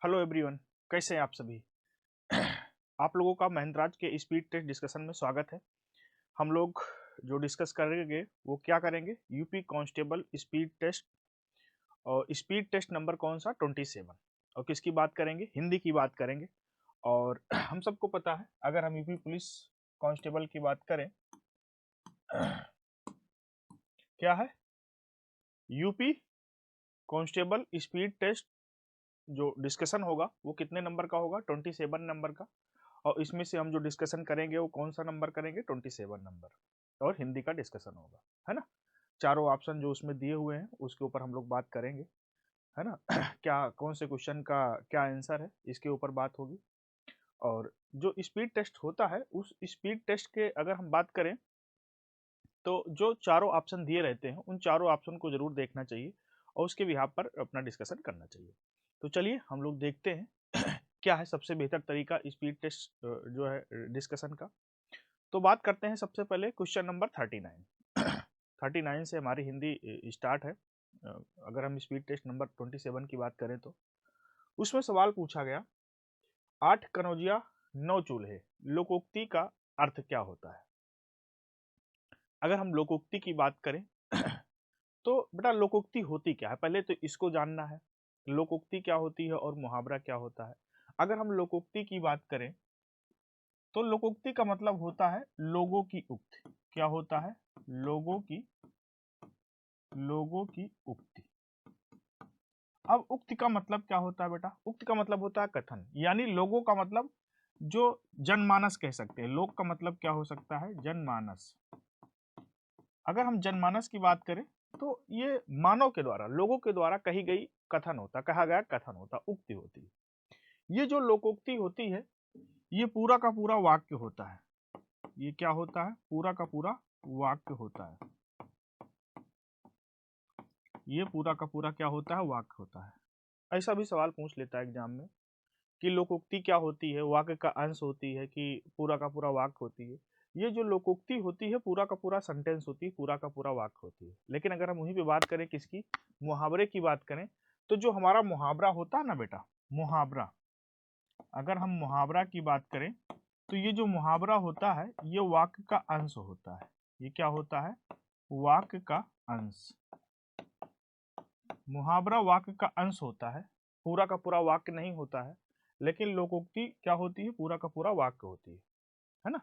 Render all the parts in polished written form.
Hello everyone, कैसे हैं आप सभी। आप लोगों का महिंद्राज के स्पीड टेस्ट डिस्कशन में स्वागत है। हम लोग जो डिस्कस करेंगे वो क्या करेंगे, यूपी कांस्टेबल स्पीड टेस्ट। और स्पीड टेस्ट नंबर कौन सा, 27। और किसकी बात करेंगे, हिंदी की बात करेंगे। और हम सबको पता है, अगर हम यूपी पुलिस कांस्टेबल की बात करें, क्या है यूपी कांस्टेबल स्पीड टेस्ट, जो डिस्कशन होगा वो कितने नंबर का होगा, 27 नंबर का। और इसमें से हम जो डिस्कशन करेंगे वो कौन सा नंबर करेंगे, 27 नंबर। और हिंदी का डिस्कशन होगा, है ना। चारों ऑप्शन जो उसमें दिए हुए हैं उसके ऊपर हम लोग बात करेंगे, है ना। क्या कौन से क्वेश्चन का क्या आंसर है, इसके ऊपर बात होगी। और जो स्पीड टेस्ट होता है, उस स्पीड टेस्ट के अगर हम बात करें तो जो चारों ऑप्शन दिए रहते हैं उन चारों ऑप्शन को जरूर देखना चाहिए और उसके बिहाफ पर अपना डिस्कशन करना चाहिए। तो चलिए हम लोग देखते हैं क्या है सबसे बेहतर तरीका स्पीड टेस्ट जो है डिस्कशन का। तो बात करते हैं सबसे पहले क्वेश्चन नंबर 39। 39 से हमारी हिंदी स्टार्ट है। अगर हम स्पीड टेस्ट नंबर 27 की बात करें तो उसमें सवाल पूछा गया, 8 कनौजिया 9 चूल्हे, लोकोक्ति का अर्थ क्या होता है। अगर हम लोकोक्ति की बात करें तो बेटा लोकोक्ति होती क्या है, पहले तो इसको जानना है। लोकोक्ति क्या होती है और मुहावरा क्या होता है। अगर हम लोकोक्ति की बात करें तो लोकोक्ति का मतलब होता है लोगों की उक्ति। क्या होता है, लोगों की उक्ति। अब उक्ति का मतलब क्या होता है बेटा, उक्ति का मतलब होता है कथन, यानी लोगों का मतलब जो जनमानस कह सकते हैं। लोग का मतलब क्या हो सकता है, जनमानस। अगर हम जनमानस की बात करें तो ये मानव के द्वारा, लोगों के द्वारा कही गई कथन होता, कहा गया कथन होता, उक्ति होती है। ये जो लोकोक्ति होती है ये पूरा का पूरा वाक्य होता है। ये क्या होता है, पूरा का पूरा वाक्य होता है। ये पूरा का पूरा क्या होता है, वाक्य होता है। ऐसा भी सवाल पूछ लेता है एग्जाम में कि लोकोक्ति क्या होती है, वाक्य का अंश होती है कि पूरा का पूरा वाक्य होती है। ये जो लोकोक्ति होती है पूरा का पूरा सेंटेंस होती है, पूरा का पूरा वाक्य होती है। लेकिन अगर हम वहीं पे बात करें किसकी, मुहावरे की बात करें, तो जो हमारा मुहावरा होता है ना बेटा, मुहावरा, अगर हम मुहावरा की बात करें तो ये जो मुहावरा होता है ये वाक्य का अंश होता है। ये क्या होता है, वाक्य का अंश। मुहावरा वाक्य का अंश होता है, पूरा का पूरा वाक्य नहीं होता है। लेकिन लोकोक्ति क्या होती है, पूरा का पूरा वाक्य होती है ना।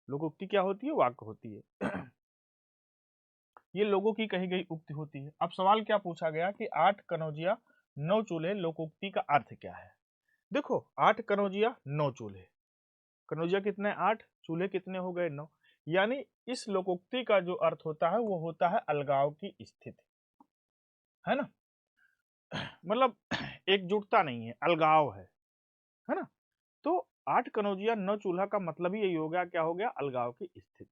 लोकोक्ति क्या होती है, वाक्य होती है। ये लोगों की कही गई उक्ति होती है। अब सवाल क्या पूछा गया कि 8 कनौजिया 9 चूल्हे, लोकोक्ति का अर्थ क्या है। देखो 8 कनौजिया 9 चूल्हे, कनौजिया कितने, 8, चूल्हे कितने हो गए, 9। यानी इस लोकोक्ति का जो अर्थ होता है वो होता है अलगाव की स्थिति, है ना। मतलब एकजुटता नहीं है, अलगाव है ना। तो 8 कनौजिया 9 चूल्हा का मतलब ही यही हो गया, क्या हो गया, अलगाव की स्थिति।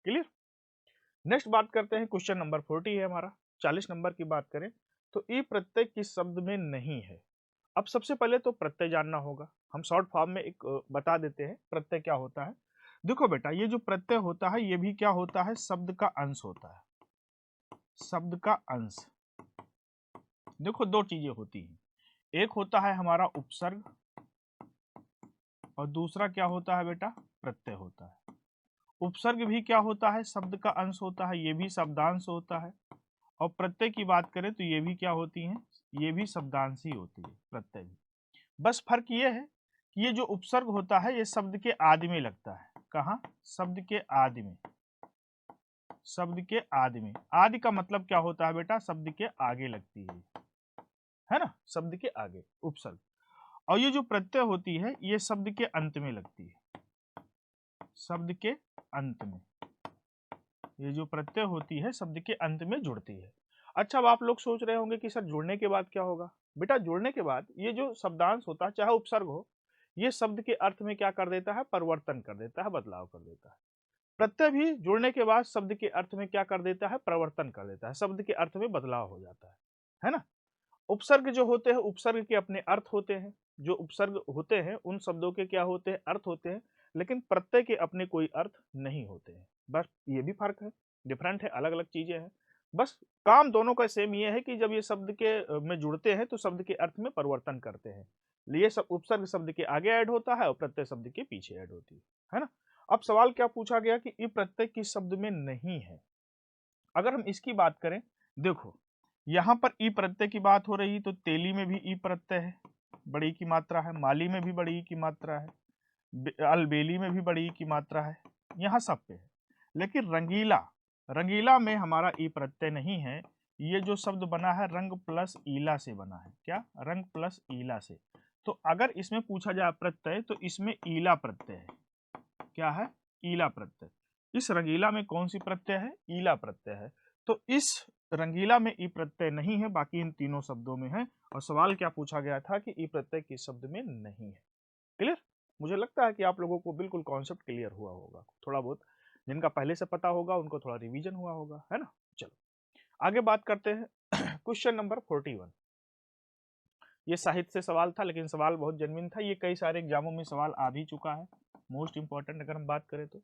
क्लियर। नेक्स्ट बात करते हैं, क्वेश्चन नंबर 40 है हमारा। 40 नंबर की बात करें तो ई प्रत्यय किस शब्द में नहीं है। अब सबसे पहले तो प्रत्यय जानना होगा। हम शॉर्ट फॉर्म में एक बता देते हैं प्रत्यय क्या होता है। देखो बेटा ये जो प्रत्यय होता है ये भी क्या होता है, शब्द का अंश होता है, शब्द का अंश। देखो दो चीजें होती हैं, एक होता है हमारा उपसर्ग और दूसरा क्या होता है बेटा, प्रत्यय होता है। उपसर्ग भी क्या होता है, शब्द का अंश होता है, ये भी शब्दांश होता है। और प्रत्यय की बात करें तो ये भी क्या होती हैं, ये भी शब्दांश ही होती है, प्रत्यय भी। बस फर्क ये है कि ये जो उपसर्ग होता है ये शब्द के आदि में लगता है। कहाँ, शब्द के आदि में। शब्द के आदि में, आदि का मतलब क्या होता है बेटा, शब्द के आगे लगती है ना, शब्द के आगे उपसर्ग। और ये जो प्रत्यय होती है ये शब्द के अंत में लगती है, शब्द के अंत में। ये जो प्रत्यय होती है शब्द के अंत में जुड़ती है। अच्छा, अब आप लोग सोच रहे होंगे कि सर जुड़ने के बाद क्या होगा। बेटा जुड़ने के बाद ये जो शब्दांश होता है चाहे उपसर्ग हो, ये शब्द के अर्थ में क्या कर देता है, परिवर्तन कर देता है, बदलाव कर देता है। प्रत्यय भी जुड़ने के बाद शब्द के अर्थ में क्या कर देता है, परिवर्तन कर देता है, शब्द के अर्थ में बदलाव हो जाता है ना। उपसर्ग जो होते हैं, उपसर्ग के अपने अर्थ होते हैं, जो उपसर्ग होते हैं उन शब्दों के क्या होते हैं, अर्थ होते हैं। लेकिन प्रत्यय के अपने कोई अर्थ नहीं होते हैं। बस ये भी फर्क है, डिफरेंट है, अलग अलग चीजें हैं। बस काम दोनों का सेम ये है कि जब ये शब्द के में जुड़ते हैं तो शब्द के अर्थ में परिवर्तन करते हैं। ये सब उपसर्ग शब्द के आगे ऐड होता है और प्रत्यय शब्द के पीछे ऐड होती है ना। अब सवाल क्या पूछा गया कि ई प्रत्यय किस शब्द में नहीं है। अगर हम इसकी बात करें, देखो यहाँ पर ई प्रत्यय की बात हो रही तो तेली में भी ई प्रत्यय है, बड़ी की मात्रा है, माली में भी बड़ी की मात्रा है, अलबेली में भी बड़ी की मात्रा है, यहाँ सब पे है। लेकिन रंगीला, रंगीला में हमारा ई प्रत्यय नहीं है। ये जो शब्द बना है रंग प्लस ईला से बना है। क्या? रंग प्लस ईला से। तो अगर इसमें पूछा जाए प्रत्यय तो इसमें ईला प्रत्यय है। क्या है? ईला प्रत्यय। इस रंगीला में कौन सी प्रत्यय है? ईला प्रत्यय है। तो इस रंगीला में ई प्रत्यय नहीं है, बाकी इन तीनों शब्दों में है। और सवाल क्या पूछा गया था कि ई प्रत्यय किस शब्द में नहीं है। क्लियर? मुझे लगता है कि आप लोगों को बिल्कुल कॉन्सेप्ट क्लियर हुआ होगा। थोड़ा बहुत जिनका पहले से पता होगा उनको थोड़ा रिवीजन हुआ होगा, है ना। चलो आगे बात करते हैं। Question number 41। ये साहित्य से सवाल था, लेकिन सवाल बहुत जेन्युइन था। ये कई सारे एग्जामों में सवाल आ भी चुका है। मोस्ट इंपॉर्टेंट अगर हम बात करें तो,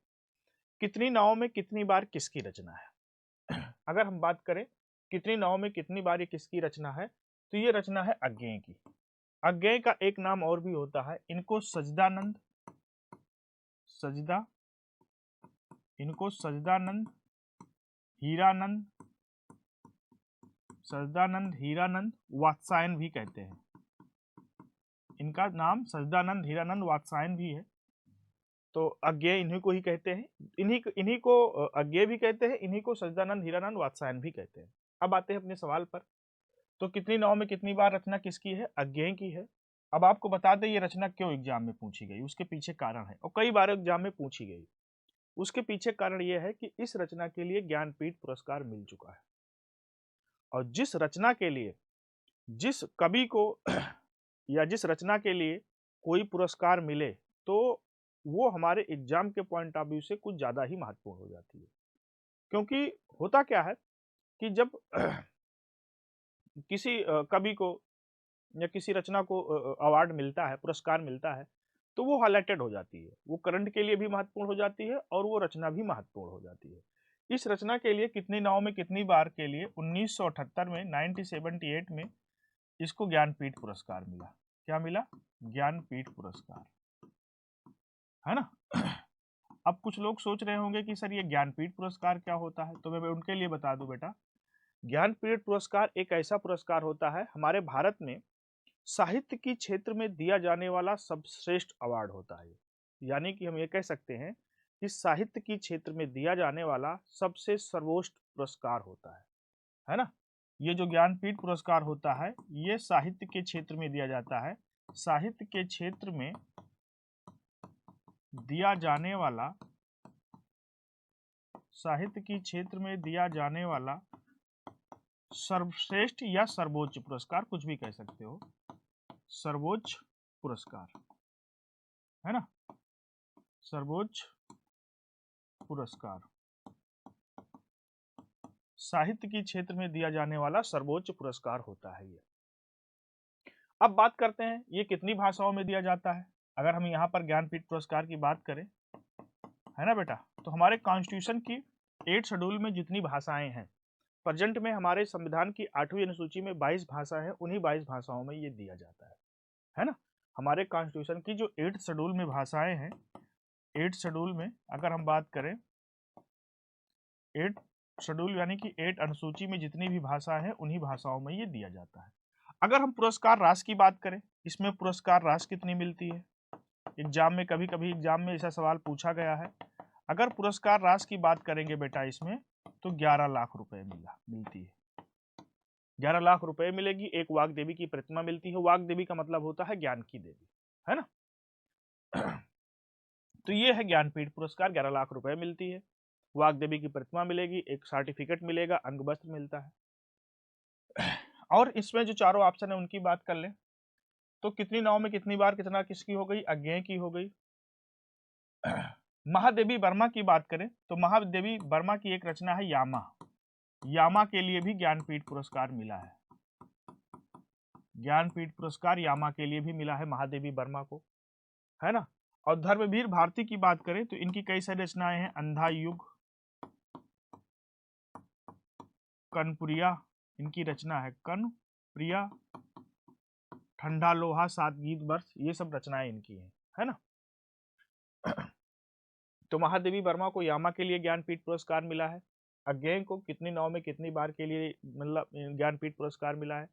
कितनी नावों में कितनी बार किसकी रचना है। अगर हम बात करें कितनी नावों में कितनी बार ये किसकी रचना है, तो ये रचना है अज्ञेय की। अज्ञेय का एक नाम और भी होता है, इनको सजदानंद, सजदा, इनको सजदानंद, हीरानंद, सजदानंद, हीरानंद, वात्सायन भी कहते हैं। इनका नाम सजदानंद, हीरानंद, वात्सायन भी है। तो अज्ञेय इन्हीं को ही कहते हैं, इन्हीं को अज्ञेय भी कहते हैं, इन्हीं को सजदानंद, हीरानंद, वात्सायन भी कहते हैं। अब आते हैं अपने सवाल पर। तो कितनी नाव में कितनी बार रचना किसकी है? अज्ञेय की है। अब आपको बता दें ये रचना क्यों एग्जाम में पूछी गई, उसके पीछे कारण है, और कई बार एग्जाम में पूछी गई। उसके पीछे कारण यह है कि इस रचना के लिए ज्ञानपीठ पुरस्कार मिल चुका है। और जिस रचना के लिए, जिस कवि को या जिस रचना के लिए कोई पुरस्कार मिले, तो वो हमारे एग्जाम के पॉइंट ऑफ व्यू से कुछ ज्यादा ही महत्वपूर्ण हो जाती है। क्योंकि होता क्या है कि जब किसी कवि को या किसी रचना को अवार्ड मिलता है, पुरस्कार मिलता है, तो वो हाईलाइटेड हो जाती है, वो करंट के लिए भी महत्वपूर्ण हो जाती है और वो रचना भी महत्वपूर्ण हो जाती है। इस रचना के लिए कितनी नाव में कितनी बार के लिए 1978 में 1978 में इसको ज्ञानपीठ पुरस्कार मिला। क्या मिला? ज्ञानपीठ पुरस्कार, है ना। अब कुछ लोग सोच रहे होंगे कि सर ये ज्ञानपीठ पुरस्कार क्या होता है, तो मैं उनके लिए बता दूं बेटा, ज्ञानपीठ पुरस्कार एक ऐसा पुरस्कार होता है हमारे भारत में साहित्य की क्षेत्र में दिया जाने वाला सर्वश्रेष्ठ अवार्ड होता है। यानी कि हम ये कह सकते हैं कि साहित्य की क्षेत्र में दिया जाने वाला सबसे सर्वोच्च पुरस्कार होता है ना। ये जो ज्ञानपीठ पुरस्कार होता है ये साहित्य के क्षेत्र में दिया जाता है। साहित्य के क्षेत्र में दिया जाने वाला, साहित्य की क्षेत्र में दिया जाने वाला सर्वश्रेष्ठ या सर्वोच्च पुरस्कार, कुछ भी कह सकते हो, सर्वोच्च पुरस्कार, है ना। सर्वोच्च पुरस्कार साहित्य की क्षेत्र में दिया जाने वाला सर्वोच्च पुरस्कार होता है ये। अब बात करते हैं ये कितनी भाषाओं में दिया जाता है। अगर हम यहाँ पर ज्ञानपीठ पुरस्कार की बात करें, है ना बेटा, तो हमारे कॉन्स्टिट्यूशन की 8 शेड्यूल में जितनी भाषाएं हैं, प्रेजेंट में हमारे संविधान की 8वीं अनुसूची में 22 भाषा है, उन्हीं 22 भाषाओं में ये दिया जाता है ना। हमारे कॉन्स्टिट्यूशन की जो 8 शेड्यूल में भाषाएं हैं, 8 शेड्यूल में अगर हम बात करें, 8 शेड्यूल यानी कि 8 अनुसूची में जितनी भी भाषा है उन्हीं भाषाओं में ये दिया जाता है। अगर हम पुरस्कार राशि की बात करें, इसमें पुरस्कार राशि कितनी मिलती है? एग्जाम में कभी कभी एग्जाम में ऐसा सवाल पूछा गया है। अगर पुरस्कार राशि की बात करेंगे बेटा इसमें, तो 11 लाख रुपए मिलती है। 11 लाख रुपए मिलेगी। एक वाग देवी की प्रतिमा मिलती है। वाग देवी का मतलब होता है ज्ञान की देवी, है ना। तो ये है ज्ञानपीठ पुरस्कार, 11 लाख रुपए मिलती है, वाग देवी की प्रतिमा मिलेगी, एक सर्टिफिकेट मिलेगा, अंग वस्त्र मिलता है। और इसमें जो चारों ऑप्शन है उनकी बात कर लें, तो कितनी नाव में कितनी बार कितना किसकी हो गई? अज्ञेय की हो गई। महादेवी वर्मा की बात करें तो महादेवी वर्मा की एक रचना है यामा, यामा के लिए भी ज्ञानपीठ पुरस्कार मिला है। ज्ञानपीठ पुरस्कार यामा के लिए भी मिला है महादेवी वर्मा को, है ना। और धर्मवीर भारती की बात करें तो इनकी कई सारी रचनाएं हैं, अंधा युग, कनप्रिया इनकी रचना है, कनप्रिया, ठंडा लोहा, सात गीत वर्ष, ये सब रचनाएं इनकी हैं, है ना। तो महादेवी वर्मा को यामा के लिए ज्ञानपीठ पुरस्कार मिला है। अज्ञेय को कितनी नाव में कितनी बार के लिए मतलब ज्ञानपीठ पुरस्कार मिला है।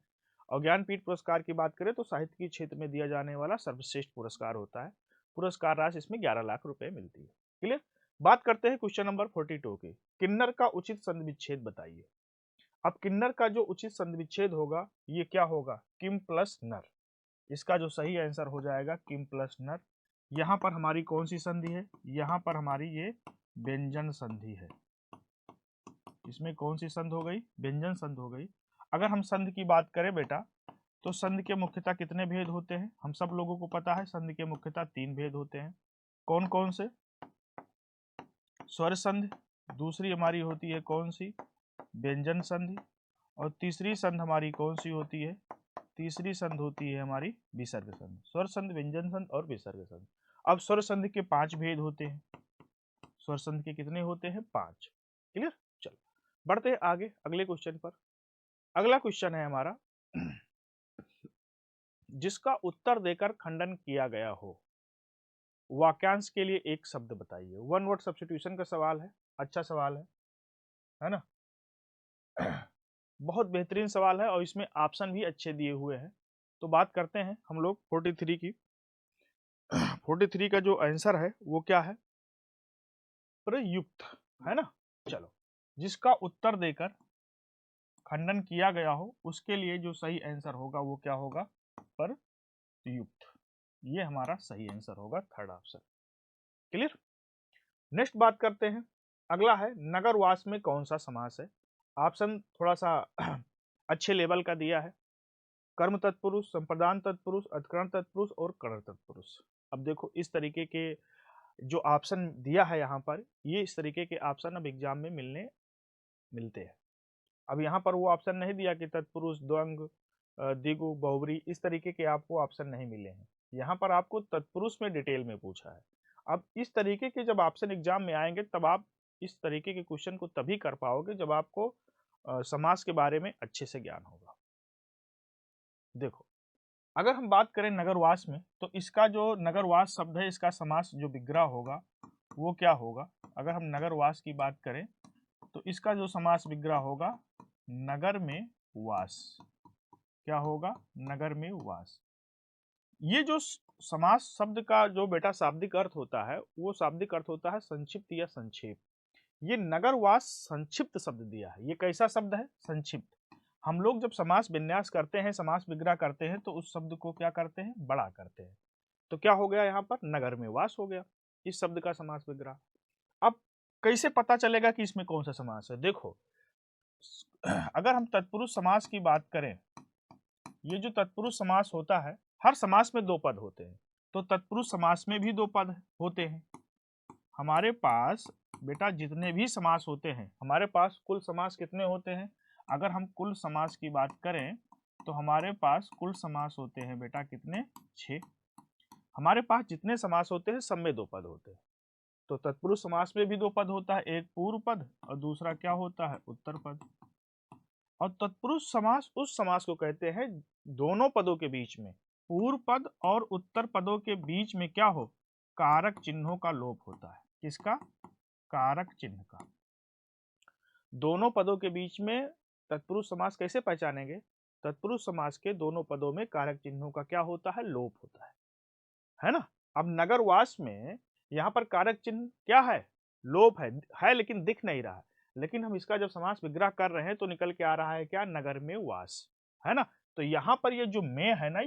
और ज्ञानपीठ पुरस्कार की बात करें तो साहित्य के क्षेत्र में दिया जाने वाला सर्वश्रेष्ठ पुरस्कार होता है। पुरस्कार राशि इसमें 11 लाख रुपए मिलती है। क्लियर। बात करते हैं क्वेश्चन नंबर 42 की। किन्नर का उचित संधि विच्छेद बताइए। अब किन्नर का जो उचित संधि विच्छेद होगा ये क्या होगा, किम प्लस नर। इसका जो सही आंसर हो जाएगा किम प्लस नर। यहाँ पर हमारी कौन सी संधि है, यहाँ पर हमारी ये व्यंजन संधि है। इसमें कौन सी संधि हो गई, व्यंजन संधि हो गई। अगर हम संधि की बात करें बेटा तो संधि के मुख्यतः कितने भेद होते हैं, हम सब लोगों को पता है संधि के मुख्यतः 3 भेद होते हैं। कौन कौन से, स्वर संधि, दूसरी हमारी होती है कौन सी, व्यंजन संधि, और तीसरी संधि हमारी कौन सी होती है, तीसरी संधि होती है हमारी विसर्ग संधि। स्वर संधि, व्यंजन संधि और विसर्ग संधि। अब स्वर संधि के 5 भेद होते हैं। स्वर संधि के कितने होते हैं, 5। क्लियर। चलो बढ़ते हैं आगे अगले क्वेश्चन पर। अगला क्वेश्चन है हमारा जिसका उत्तर देकर खंडन किया गया हो। वाक्यांश के लिए एक शब्द बताइए। 1 वर्ड सब्स्टिट्यूशन का सवाल है, अच्छा सवाल है ना। बहुत बेहतरीन सवाल है और इसमें ऑप्शन भी अच्छे दिए हुए हैं। तो बात करते हैं हम लोग 43 की। 43 का जो आंसर है वो क्या है, प्रयुक्त, है ना। चलो, जिसका उत्तर देकर खंडन किया गया हो उसके लिए जो सही आंसर होगा वो क्या होगा, प्रयुक्त। ये हमारा सही आंसर होगा, थर्ड ऑप्शन। क्लियर। नेक्स्ट बात करते हैं, अगला है नगरवास में कौन सा समास है। ऑप्शन थोड़ा सा अच्छे लेवल का दिया है। कर्म तत्पुरुष, संप्रदान तत्पुरुष, अधिकरण तत्पुरुष और करण तत्पुरुष। अब देखो इस तरीके के जो ऑप्शन दिया है यहाँ पर, ये इस तरीके के ऑप्शन अब एग्जाम में मिलते हैं। अब यहाँ पर वो ऑप्शन नहीं दिया कि तत्पुरुष, द्वंग, दिगु, बहुब्री, इस तरीके के आपको ऑप्शन नहीं मिले हैं। यहाँ पर आपको तत्पुरुष में डिटेल में पूछा है। अब इस तरीके के जब ऑप्शन एग्जाम में आएंगे तब आप इस तरीके के क्वेश्चन को तभी कर पाओगे जब आपको समास के बारे में अच्छे से ज्ञान होगा। देखो, अगर हम बात करें नगरवास में तो इसका जो नगरवास शब्द है इसका समास जो विग्रह होगा वो क्या होगा। अगर हम नगरवास की बात करें तो इसका जो समास विग्रह होगा नगर में वास। क्या होगा, नगर में वास। ये जो समास शब्द का जो बेटा शाब्दिक अर्थ होता है वो शाब्दिक अर्थ होता है संक्षिप्त या संक्षेप। ये नगरवास संक्षिप्त शब्द दिया है। ये कैसा शब्द है, संक्षिप्त। हम लोग जब समास विन्यास करते हैं, समास विग्रह करते हैं तो उस शब्द को क्या करते हैं, बड़ा करते हैं। तो क्या हो गया यहाँ पर, नगर में वास हो गया इस शब्द का समास विग्रह। अब कैसे पता चलेगा कि इसमें कौन सा समास है। देखो, अगर हम तत्पुरुष समास की बात करें, ये जो तत्पुरुष समास होता है, हर समास में 2 पद होते हैं। तो तत्पुरुष समास में भी 2 पद होते हैं। हमारे पास बेटा जितने भी समास होते हैं, हमारे पास कुल समास कितने होते हैं। अगर हम कुल समास की बात करें तो हमारे पास कुल समास होते हैं बेटा कितने, 6। हमारे पास जितने समास होते हैं सब में 2 पद होते हैं। तो तत्पुरुष समास में भी 2 पद होता है, एक पूर्व पद और दूसरा क्या होता है, उत्तर पद। और तत्पुरुष समास उस समास को कहते हैं दोनों पदों के बीच में, पूर्व पद और उत्तर पदों के बीच में क्या हो, कारक चिन्हों का लोप होता है। किसका, कारक चिन्ह का। दोनों पदों के बीच में तत्पुरुष समास कैसे पहचानेंगे, तत्पुरुष समास के दोनों पदों में कारक चिन्हों का क्या होता है, लोप होता है ना। अब नगरवास में यहाँ पर कारक चिन्ह क्या है, लोप है लेकिन दिख नहीं रहा है। लेकिन हम इसका जब समास विग्रह कर रहे हैं तो निकल के आ रहा है क्या, नगर में वास, है ना। तो यहाँ पर ये जो में है ना,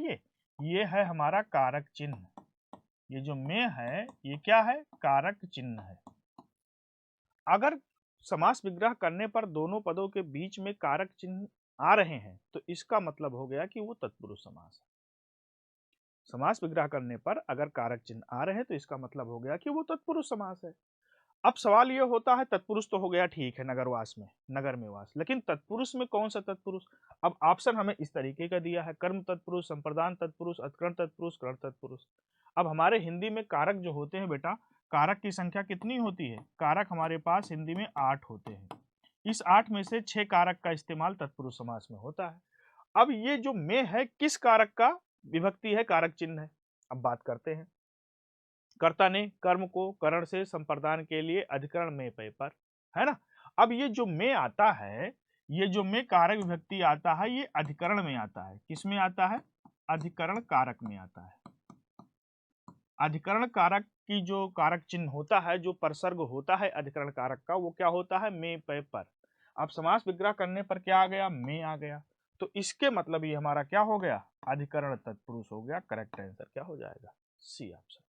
ये है हमारा कारक चिन्ह। ये जो में है ये क्या है, कारक चिन्ह है। अगर समास विग्रह करने पर दोनों पदों के बीच में कारक चिन्ह आ रहे हैं तो इसका मतलब हो गया कि वो तत्पुरुष समास है। समास विग्रह करने पर अगर कारक चिन्ह आ रहे हैं तो इसका मतलब हो गया कि वो तत्पुरुष समास है। अब सवाल ये होता है, तत्पुरुष तो हो गया ठीक है नगरवास में, नगर में वास, लेकिन तत्पुरुष में कौन सा तत्पुरुष। अब ऑप्शन हमें इस तरीके का दिया है, कर्म तत्पुरुष, संप्रदान तत्पुरुष, अधिकरण तत्पुरुष, करण तत्पुरुष। अब हमारे हिंदी में कारक जो होते हैं बेटा, कारक की संख्या कितनी होती है, कारक हमारे पास हिंदी में 8 होते हैं। इस 8 में से 6 कारक का इस्तेमाल तत्पुरुष समास में होता है। अब ये जो में है किस कारक का विभक्ति है, कारक चिन्ह है। अब बात करते हैं। कर्ता ने कर्म को करण से संप्रदान के लिए अधिकरण में पे पर, है ना। अब ये जो में आता है, ये जो में कारक विभक्ति आता है, ये अधिकरण में आता है। किस में आता है? अधिकरण कारक में आता है। अधिकरण कारक की जो कारक चिन्ह होता है, जो परसर्ग होता है अधिकरण कारक का, वो क्या होता है? में पे पर। अब समास विग्रह करने पर क्या आ गया? में आ गया। तो इसके मतलब ये हमारा क्या हो गया? अधिकरण तत्पुरुष हो गया। करेक्ट आंसर क्या हो जाएगा? सी ऑप्शन,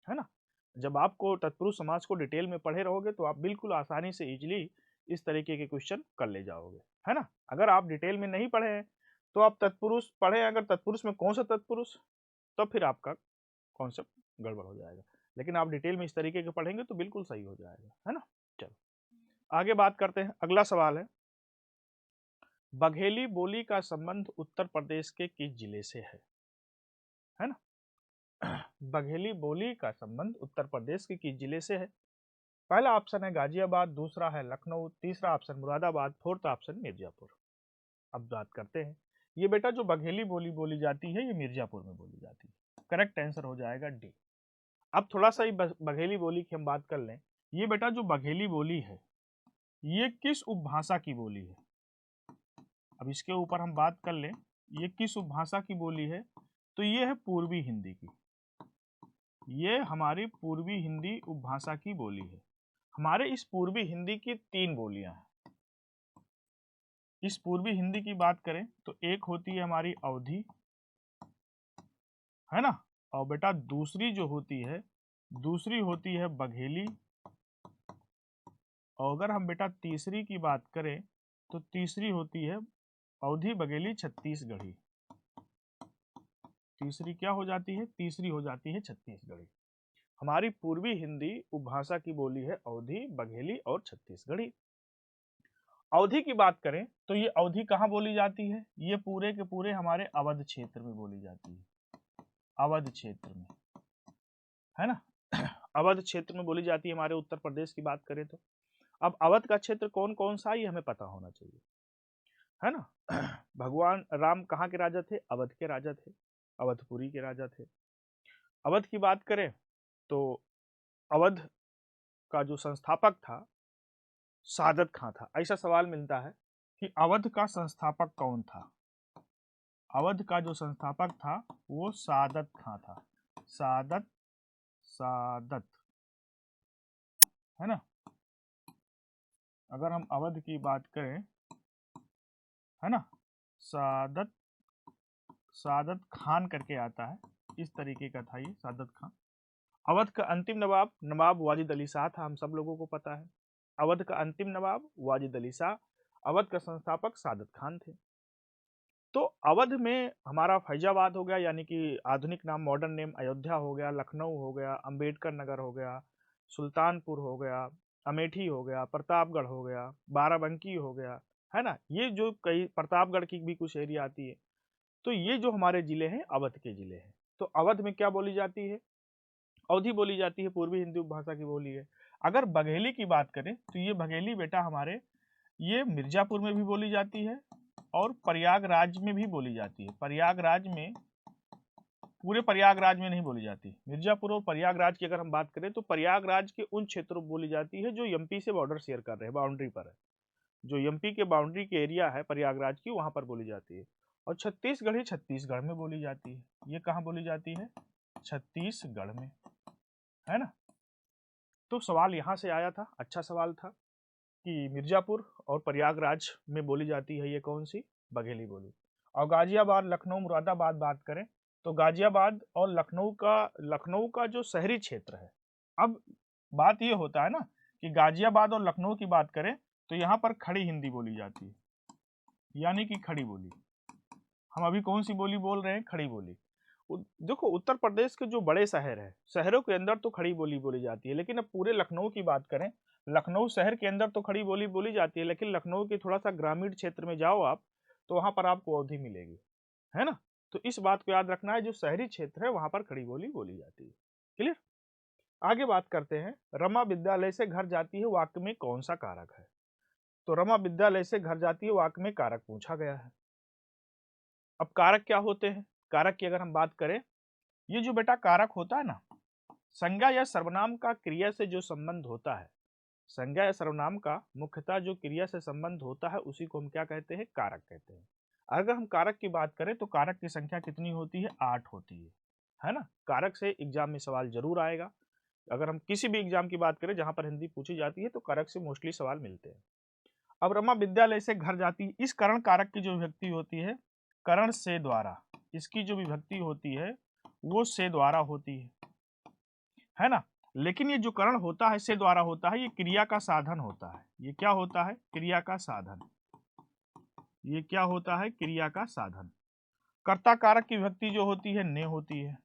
है ना। जब आपको तत्पुरुष समास को डिटेल में पढ़े रहोगे तो आप बिल्कुल आसानी से इजीली इस तरीके के क्वेश्चन कर ले जाओगे, है ना। अगर आप डिटेल में नहीं पढ़े हैं तो आप तत्पुरुष पढ़े, अगर तत्पुरुष में कौन सा तत्पुरुष, तो फिर आपका कॉन्सेप्ट गड़बड़ हो जाएगा। लेकिन आप डिटेल में इस तरीके के पढ़ेंगे तो बिल्कुल सही हो जाएगा, है ना। चलो आगे बात करते हैं। अगला सवाल है, बघेली बोली का संबंध उत्तर प्रदेश के किस जिले से है ना। बघेली बोली का संबंध उत्तर प्रदेश के किस जिले से है? पहला ऑप्शन है गाजियाबाद, दूसरा है लखनऊ, तीसरा option Moradabad, fourth option Mirzapur. अब बात करते हैं, ये बेटा जो बघेली बोली बोली जाती है ये मिर्जापुर में बोली जाती है। करेक्ट आंसर हो जाएगा डी। अब थोड़ा सा ही बघेली बोली की हम बात कर लें। ये बेटा जो बघेली बोली है ये किस उपभाषा की बोली है? अब इसके ऊपर हम बात कर लें, ये किस उपभाषा की बोली है, तो ये है पूर्वी हिंदी की। ये हमारी पूर्वी हिंदी उपभाषा की बोली है। हमारे इस पूर्वी हिंदी की 3 बोलियां हैं। इस पूर्वी हिंदी की बात करें तो एक होती है हमारी अवधी, है ना, और बेटा दूसरी जो होती है, दूसरी होती है बघेली, और अगर हम बेटा तीसरी की बात करें तो तीसरी होती है अवधी बघेली छत्तीसगढ़ी। तीसरी क्या हो जाती है? तीसरी हो जाती है छत्तीसगढ़ी। हमारी पूर्वी हिंदी उपभाषा की बोली है अवधी, बघेली और छत्तीसगढ़ी। अवधी की बात करें तो ये अवधी कहाँ बोली जाती है? ये पूरे के पूरे हमारे अवध क्षेत्र में बोली जाती है। अवध क्षेत्र में, है ना। अवध क्षेत्र में बोली जाती है हमारे उत्तर प्रदेश की बात करें तो। अब अवध का क्षेत्र कौन कौन सा ये हमें पता होना चाहिए, है ना। भगवान राम कहाँ के राजा थे? अवध के राजा थे, अवधपुरी के राजा थे। अवध की बात करें तो अवध का जो संस्थापक था सादत खां था। ऐसा सवाल मिलता है कि अवध का संस्थापक कौन था? अवध का जो संस्थापक था वो सादत खां था। सादत, सादत, है ना। अगर हम अवध की बात करें, है ना, सादत, सादत खान करके आता है, इस तरीके का था ये सादत खान। अवध का अंतिम नवाब नवाब वाजिद अली शाह था, हम सब लोगों को पता है। अवध का अंतिम नवाब वाजिद अली शाह, अवध का संस्थापक सादत खान थे। तो अवध में हमारा फैजाबाद हो गया, यानी कि आधुनिक नाम मॉडर्न नेम अयोध्या हो गया, लखनऊ हो गया, अंबेडकर नगर हो गया, सुल्तानपुर हो गया, अमेठी हो गया, प्रतापगढ़ हो गया, बाराबंकी हो गया, है ना। ये जो कई प्रतापगढ़ की भी कुछ एरिया आती है, तो ये जो हमारे जिले हैं अवध के जिले हैं। तो अवध में क्या बोली जाती है? अवधी बोली जाती है, पूर्वी हिंदी उपभाषा की बोली है। अगर बघेली की बात करें तो ये बघेली बेटा हमारे ये मिर्जापुर में भी बोली जाती है और प्रयागराज में भी बोली जाती है। प्रयागराज में, पूरे प्रयागराज में नहीं बोली जाती। मिर्जापुर और प्रयागराज की अगर हम बात करें तो प्रयागराज के उन क्षेत्रों में बोली जाती है जो एमपी से बॉर्डर शेयर कर रहे हैं, बाउंड्री पर है। जो एमपी के बाउंड्री के एरिया है प्रयागराज की, वहां पर बोली जाती है। और छत्तीसगढ़ी छत्तीसगढ़ में बोली जाती है। ये कहाँ बोली जाती है? छत्तीसगढ़ में, है ना। तो सवाल यहाँ से आया था, अच्छा सवाल था कि मिर्जापुर और प्रयागराज में बोली जाती है ये कौन सी? बघेली बोली। और गाजियाबाद, लखनऊ, मुरादाबाद बात करें तो गाजियाबाद और लखनऊ का जो शहरी क्षेत्र है, अब बात ये होता है ना कि गाजियाबाद और लखनऊ की बात करें तो यहाँ पर खड़ी हिंदी बोली जाती है, यानी कि खड़ी बोली। हम अभी कौन सी बोली बोल रहे हैं? खड़ी बोली। देखो उत्तर प्रदेश के जो बड़े शहर है, शहरों के अंदर तो खड़ी बोली बोली जाती है, लेकिन अब पूरे लखनऊ की बात करें, लखनऊ शहर के अंदर तो खड़ी बोली बोली जाती है, लेकिन लखनऊ के थोड़ा सा ग्रामीण क्षेत्र में जाओ आप तो वहां पर आपको अवधी मिलेगी, है ना। तो इस बात को याद रखना है, जो शहरी क्षेत्र है वहां पर खड़ी बोली बोली जाती है। क्लियर। आगे बात करते हैं, रमा विद्यालय से घर जाती है वाक्य में कौन सा कारक है? तो रमा विद्यालय से घर जाती है वाक्य में कारक पूछा गया है। अब कारक क्या होते हैं? कारक की अगर हम बात करें, ये जो बेटा कारक होता है ना, संज्ञा या सर्वनाम का क्रिया से जो संबंध होता है, संज्ञा या सर्वनाम का मुख्यतः जो क्रिया से संबंध होता है उसी को हम क्या कहते हैं? कारक कहते हैं। अगर हम कारक की बात करें तो कारक की संख्या कितनी होती है? 8 होती है ना। कारक से एग्जाम में सवाल जरूर आएगा। अगर हम किसी भी एग्जाम की बात करें जहां पर हिंदी पूछी जाती है तो कारक से मोस्टली सवाल मिलते हैं। अब रमा विद्यालय से घर जाती है, इस करण कारक की जो विभक्ति होती है करण से द्वारा, इसकी जो विभक्ति होती है वो से द्वारा होती है ना। लेकिन ये जो करण होता है से द्वारा होता है, ये क्रिया का साधन होता है। ये क्या होता है? क्रिया का साधन। ये क्या होता है? क्रिया का साधन। कर्ता कारक की विभक्ति जो होती है ने होती है।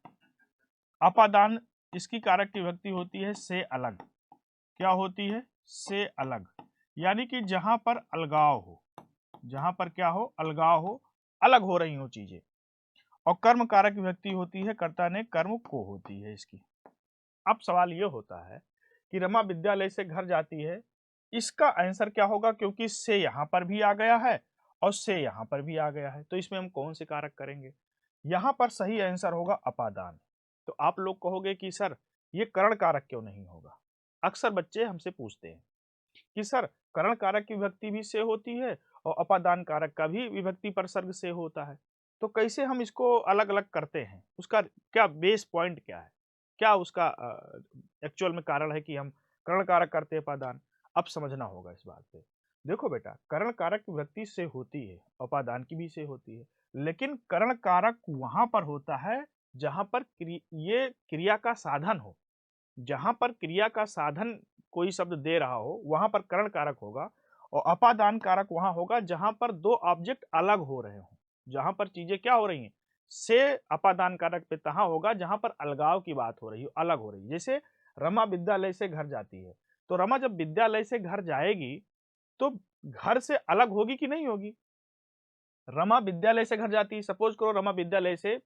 अपादान इसकी कारक की विभक्ति होती है से अलग। क्या होती है? से अलग। यानी कि जहां पर अलगाव हो, जहां पर क्या हो? अलगाव हो, अलग हो रही हो चीजें। और कर्म कारक विभक्ति होती है कर्ता ने कर्म को होती है इसकी। अब सवाल ये होता है कि रमा विद्यालय से घर जाती है, इसका आंसर क्या होगा? क्योंकि से यहां पर भी आ गया है और से यहां पर भी आ गया है, तो इसमें हम कौन से कारक करेंगे? यहां पर सही आंसर होगा अपादान। तो आप लोग कहोगे कि सर ये करण कारक क्यों नहीं होगा? अक्सर बच्चे हमसे पूछते हैं कि सर करण कारक की विभक्ति भी से होती है और अपादान कारक का भी विभक्ति परसर्ग से होता है, तो कैसे हम इसको अलग अलग करते हैं? उसका क्या बेस पॉइंट क्या है? क्या उसका एक्चुअल में कारण है कि हम करण कारक करते हैं अपादान? अब समझना होगा इस बात पे। देखो बेटा, करण कारक विभक्ति से होती है, अपादान की भी से होती है, लेकिन करण कारक वहां पर होता है जहां पर ये क्रिया का साधन हो। जहां पर क्रिया का साधन कोई शब्द दे रहा हो वहां पर करण कारक होगा, और अपादान कारक वहां होगा जहां पर दो ऑब्जेक्ट अलग हो रहे हो, जहां पर चीजें क्या हो रही हैं। से अपादान कारक पे तहां होगा जहां पर अलगाव की बात हो रही हो, अलग हो रही है। जैसे रमा विद्यालय से घर जाती है, तो रमा जब विद्यालय से घर जाएगी तो घर से अलग होगी कि नहीं होगी? रमा विद्यालय से घर जाती है, सपोज करो रमा विद्यालय से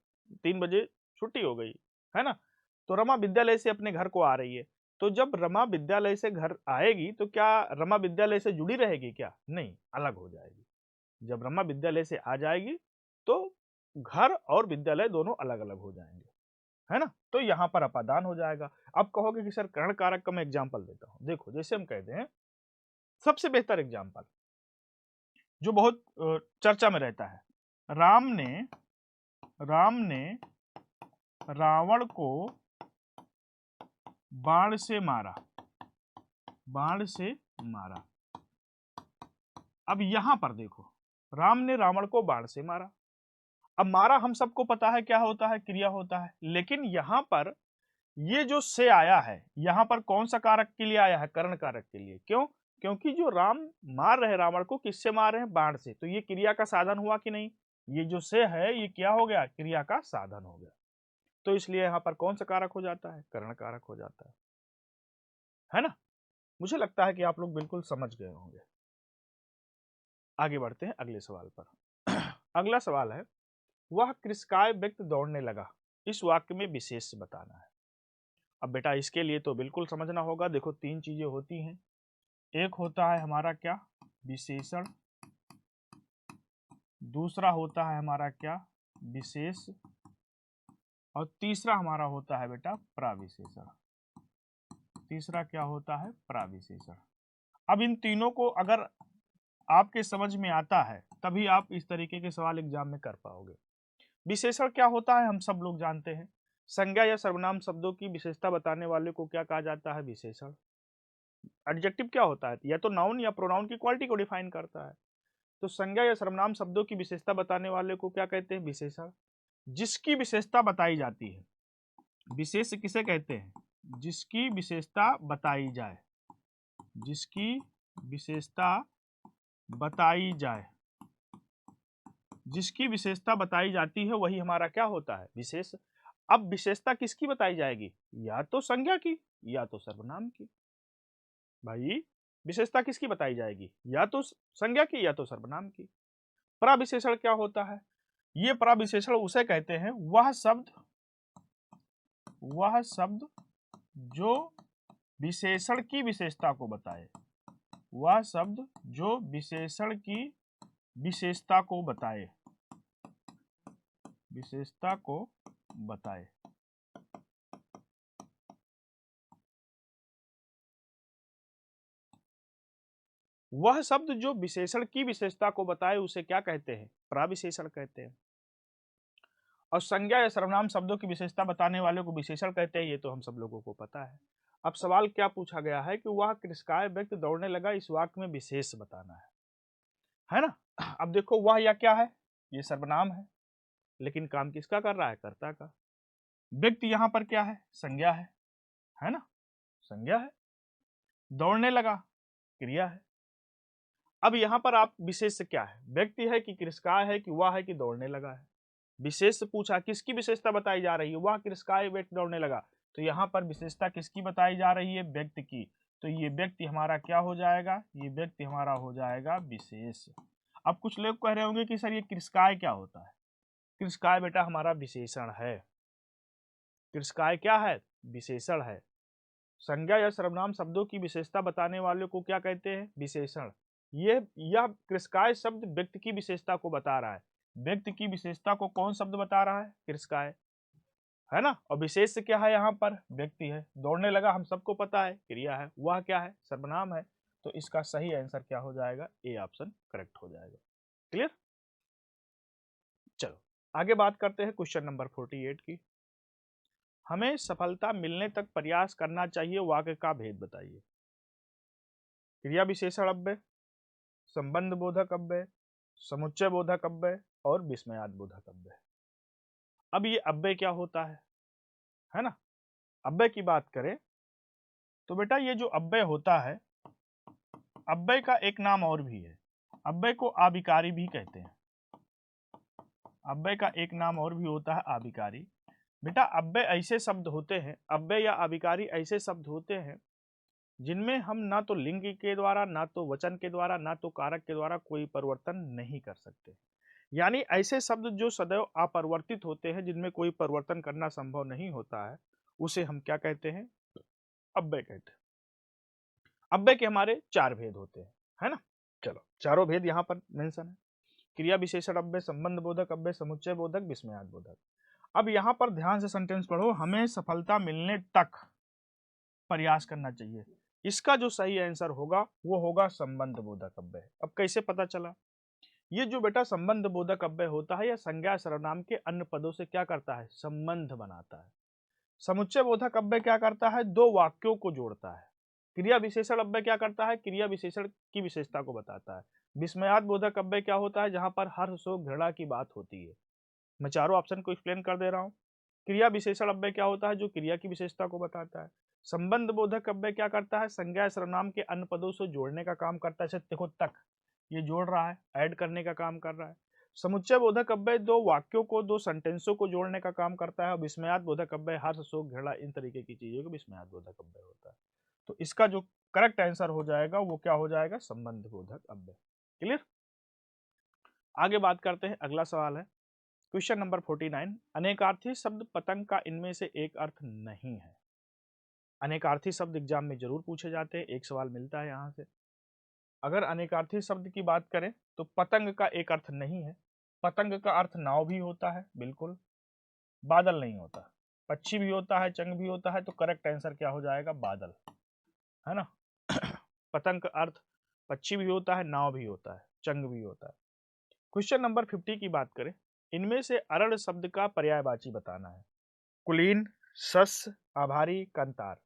3 बजे छुट्टी हो गई, है ना, तो रमा विद्यालय से अपने घर को आ रही है। तो जब रमा विद्यालय से घर आएगी तो क्या रमा विद्यालय से जुड़ी रहेगी? क्या नहीं, अलग हो जाएगी। जब रमा विद्यालय से आ जाएगी तो घर और विद्यालय दोनों अलग अलग हो जाएंगे, है ना। तो यहाँ पर अपादान हो जाएगा। अब कहोगे कि सर कर्ण कारक का मैं एग्जाम्पल देता हूँ। देखो जैसे हम कहते हैं, सबसे बेहतर एग्जाम्पल जो बहुत चर्चा में रहता है, राम ने रावण को बाण से मारा, बाण से मारा। अब यहां पर देखो, राम ने रावण को बाण से मारा। अब मारा हम सबको पता है क्या होता है? क्रिया होता है। लेकिन यहां पर ये जो से आया है, यहां पर कौन सा कारक के लिए आया है? कर्ण कारक के लिए। क्यों? क्योंकि जो राम मार रहे रावण को, किससे मार रहे हैं? बाण से। तो ये क्रिया का साधन हुआ कि नहीं? ये जो से है ये क्या हो गया? क्रिया का साधन हो गया। तो इसलिए यहां पर कौन सा कारक हो जाता है? कर्ण कारक हो जाता है ना। मुझे लगता है कि आप लोग बिल्कुल समझ गए होंगे। आगे बढ़ते हैं अगले सवाल पर। अगला सवाल है, वह कृषकाय व्यक्ति दौड़ने लगा, इस वाक्य में विशेष बताना है। अब बेटा इसके लिए तो बिल्कुल समझना होगा। देखो 3 चीजें होती हैं। एक होता है हमारा क्या? विशेषण। दूसरा होता है हमारा क्या? विशेष। और तीसरा हमारा होता है बेटा प्राविशेषण। तीसरा क्या होता है? प्राविशेषण। अब इन तीनों को अगर आपके समझ में आता है तभी आप इस तरीके के सवाल एग्जाम में कर पाओगे। विशेषण क्या होता है हम सब लोग जानते हैं। संज्ञा या सर्वनाम शब्दों की विशेषता बताने वाले को क्या कहा जाता है? विशेषण। एडजेक्टिव क्या होता है? या तो नाउन या प्रोनाउन की क्वालिटी को डिफाइन करता है। तो संज्ञा या सर्वनाम शब्दों की विशेषता बताने वाले को क्या कहते हैं? विशेषण। जिसकी विशेषता बताई जाती है, विशेष किसे कहते हैं? जिसकी विशेषता बताई जाए, जिसकी विशेषता बताई जाए, जिसकी विशेषता बताई जाती है वही हमारा क्या होता है? विशेष। अब विशेषता किसकी बताई जाएगी? या तो संज्ञा की या तो सर्वनाम की। भाई विशेषता किसकी बताई जाएगी? या तो संज्ञा की या तो सर्वनाम की। प्राविशेषण क्या होता है? ये प्राविशेषण उसे कहते हैं वह शब्द जो विशेषण की विशेषता को बताए, वह शब्द जो विशेषण की विशेषता को बताए, विशेषता को बताए। वह शब्द जो विशेषण की विशेषता को बताए उसे क्या कहते हैं? प्राविशेषण कहते हैं। और संज्ञा या सर्वनाम शब्दों की विशेषता बताने वाले को विशेषण कहते हैं, ये तो हम सब लोगों को पता है। अब सवाल क्या पूछा गया है कि वह कृषकाय व्यक्ति दौड़ने लगा, इस वाक्य में विशेष बताना है ना। अब देखो वह या क्या है, ये सर्वनाम है, लेकिन काम किसका कर रहा है? कर्ता का। व्यक्ति यहां पर क्या है? संज्ञा है ना, संज्ञा है। दौड़ने लगा क्रिया है। अब यहां पर आप विशेष क्या है? व्यक्ति है कि कृषकाय है कि वह है कि दौड़ने लगा है? विशेष पूछा, किसकी विशेषता बताई जा रही है? वह कृषकाय व्यक्ति दौड़ने लगा, तो यहाँ पर विशेषता किसकी बताई जा रही है? व्यक्ति की। तो ये व्यक्ति हमारा क्या हो जाएगा? ये व्यक्ति हमारा हो जाएगा विशेष। अब कुछ लोग कह रहे होंगे कि सर ये कृषकाय क्या होता है? कृषकाय बेटा हमारा विशेषण है। कृषकाय क्या है? विशेषण है। संज्ञा या सर्वनाम शब्दों की विशेषता बताने वाले को क्या कहते हैं? विशेषण। यह कृषकाय शब्द व्यक्ति की विशेषता को बता रहा है। व्यक्ति की विशेषता को कौन शब्द बता रहा है? कृषकाय, है ना। और विशेष क्या है? यहाँ पर व्यक्ति है। दौड़ने लगा हम सबको पता है क्रिया है। वह क्या है? सर्वनाम है। तो इसका सही आंसर क्या हो जाएगा? ए ऑप्शन करेक्ट हो जाएगा। क्लियर? चलो आगे बात करते हैं क्वेश्चन नंबर 48 की। हमें सफलता मिलने तक प्रयास करना चाहिए, वाक्य का भेद बताइए। क्रिया विशेषण अव्यय, संबंध बोधक अव्यय, समुच्चय बोधक अव्यय और विस्मयाद बोधक अव्यय। अब ये अव्यय क्या होता है ना। अव्यय की बात करें तो बेटा ये जो अव्यय होता है, अव्यय का एक नाम और भी है। अव्यय को आविकारी भी कहते हैं। अव्यय का एक नाम और भी होता है आविकारी। बेटा अव्यय ऐसे शब्द होते हैं, अव्यय या आविकारी ऐसे शब्द होते हैं जिनमें हम ना तो लिंग के द्वारा, ना तो वचन के द्वारा, ना तो कारक के द्वारा कोई परिवर्तन नहीं कर सकते। यानी ऐसे शब्द जो सदैव अपरिवर्तित होते हैं, जिनमें कोई परिवर्तन करना संभव नहीं होता है, उसे हम क्या कहते हैं? अव्यय कहते हैं। अव्यय के हमारे 4 भेद होते हैं, है ना। चलो चारों भेद यहाँ पर मेंशन है। क्रिया विशेषण अव्यय, संबंध बोधक अव्यय, समुच्चय बोधक, विस्मयाद बोधक। अब यहाँ पर ध्यान से सेंटेंस पढ़ो। हमें सफलता मिलने तक प्रयास करना चाहिए। इसका जो सही आंसर होगा वो होगा संबंध बोधक अव्यय। अब कैसे पता चला? ये जो बेटा संबंध बोधक अव्यय होता है, यह संज्ञा सर्वनाम के अन्य पदों से क्या करता है? संबंध बनाता है। समुच्चय बोधक अव्यय क्या करता है? दो वाक्यों को जोड़ता है। क्रिया विशेषण अव्यय क्या करता है? क्रिया विशेषण की विशेषता को बताता है। विस्मयाद बोधक अव्यय क्या होता है? जहां पर हर्ष शोक घृणा की बात होती है। मैं चारों ऑप्शन को एक्सप्लेन कर दे रहा हूँ। क्रिया विशेषण अव्यय क्या होता है? जो क्रिया की विशेषता को बताता है। संबंध बोधक अव्यय क्या करता है? संज्ञा सर्वनाम के अन्य पदों से जोड़ने का काम करता है। देखो तक ये जोड़ रहा है, ऐड करने का काम कर रहा है। समुच्चय बोधक अव्यय दो वाक्यों को, दो सेंटेंसों को जोड़ने का काम करता है। विस्मयाद बोधक अव्यय हर्ष शोक घृणा इन तरीके की चीजों को विस्मयाद बोधक अव्यय होता है। तो इसका जो करेक्ट आंसर हो जाएगा वो क्या हो जाएगा? संबंध बोधक अव्यय। क्लियर? आगे बात करते हैं। अगला सवाल है क्वेश्चन नंबर 49। अनेकार्थी शब्द पतंग का इनमें से एक अर्थ नहीं है। अनेकार्थी शब्द एग्जाम में जरूर पूछे जाते हैं, एक सवाल मिलता है यहां से। अगर अनेकार्थी शब्द की बात करें तो पतंग का एक अर्थ नहीं है। पतंग का अर्थ नाव भी होता है, बिल्कुल। बादल नहीं होता। पक्षी भी होता है, चंग भी होता है। तो करेक्ट आंसर क्या हो जाएगा? बादल, है ना। पतंग का अर्थ पक्षी भी होता है, नाव भी होता है, चंग भी होता है। क्वेश्चन नंबर 50 की बात करें, इनमें से अरण्य शब्द का पर्यायवाची बताना है। कुलीन, सस्य, आभारी, कंतार।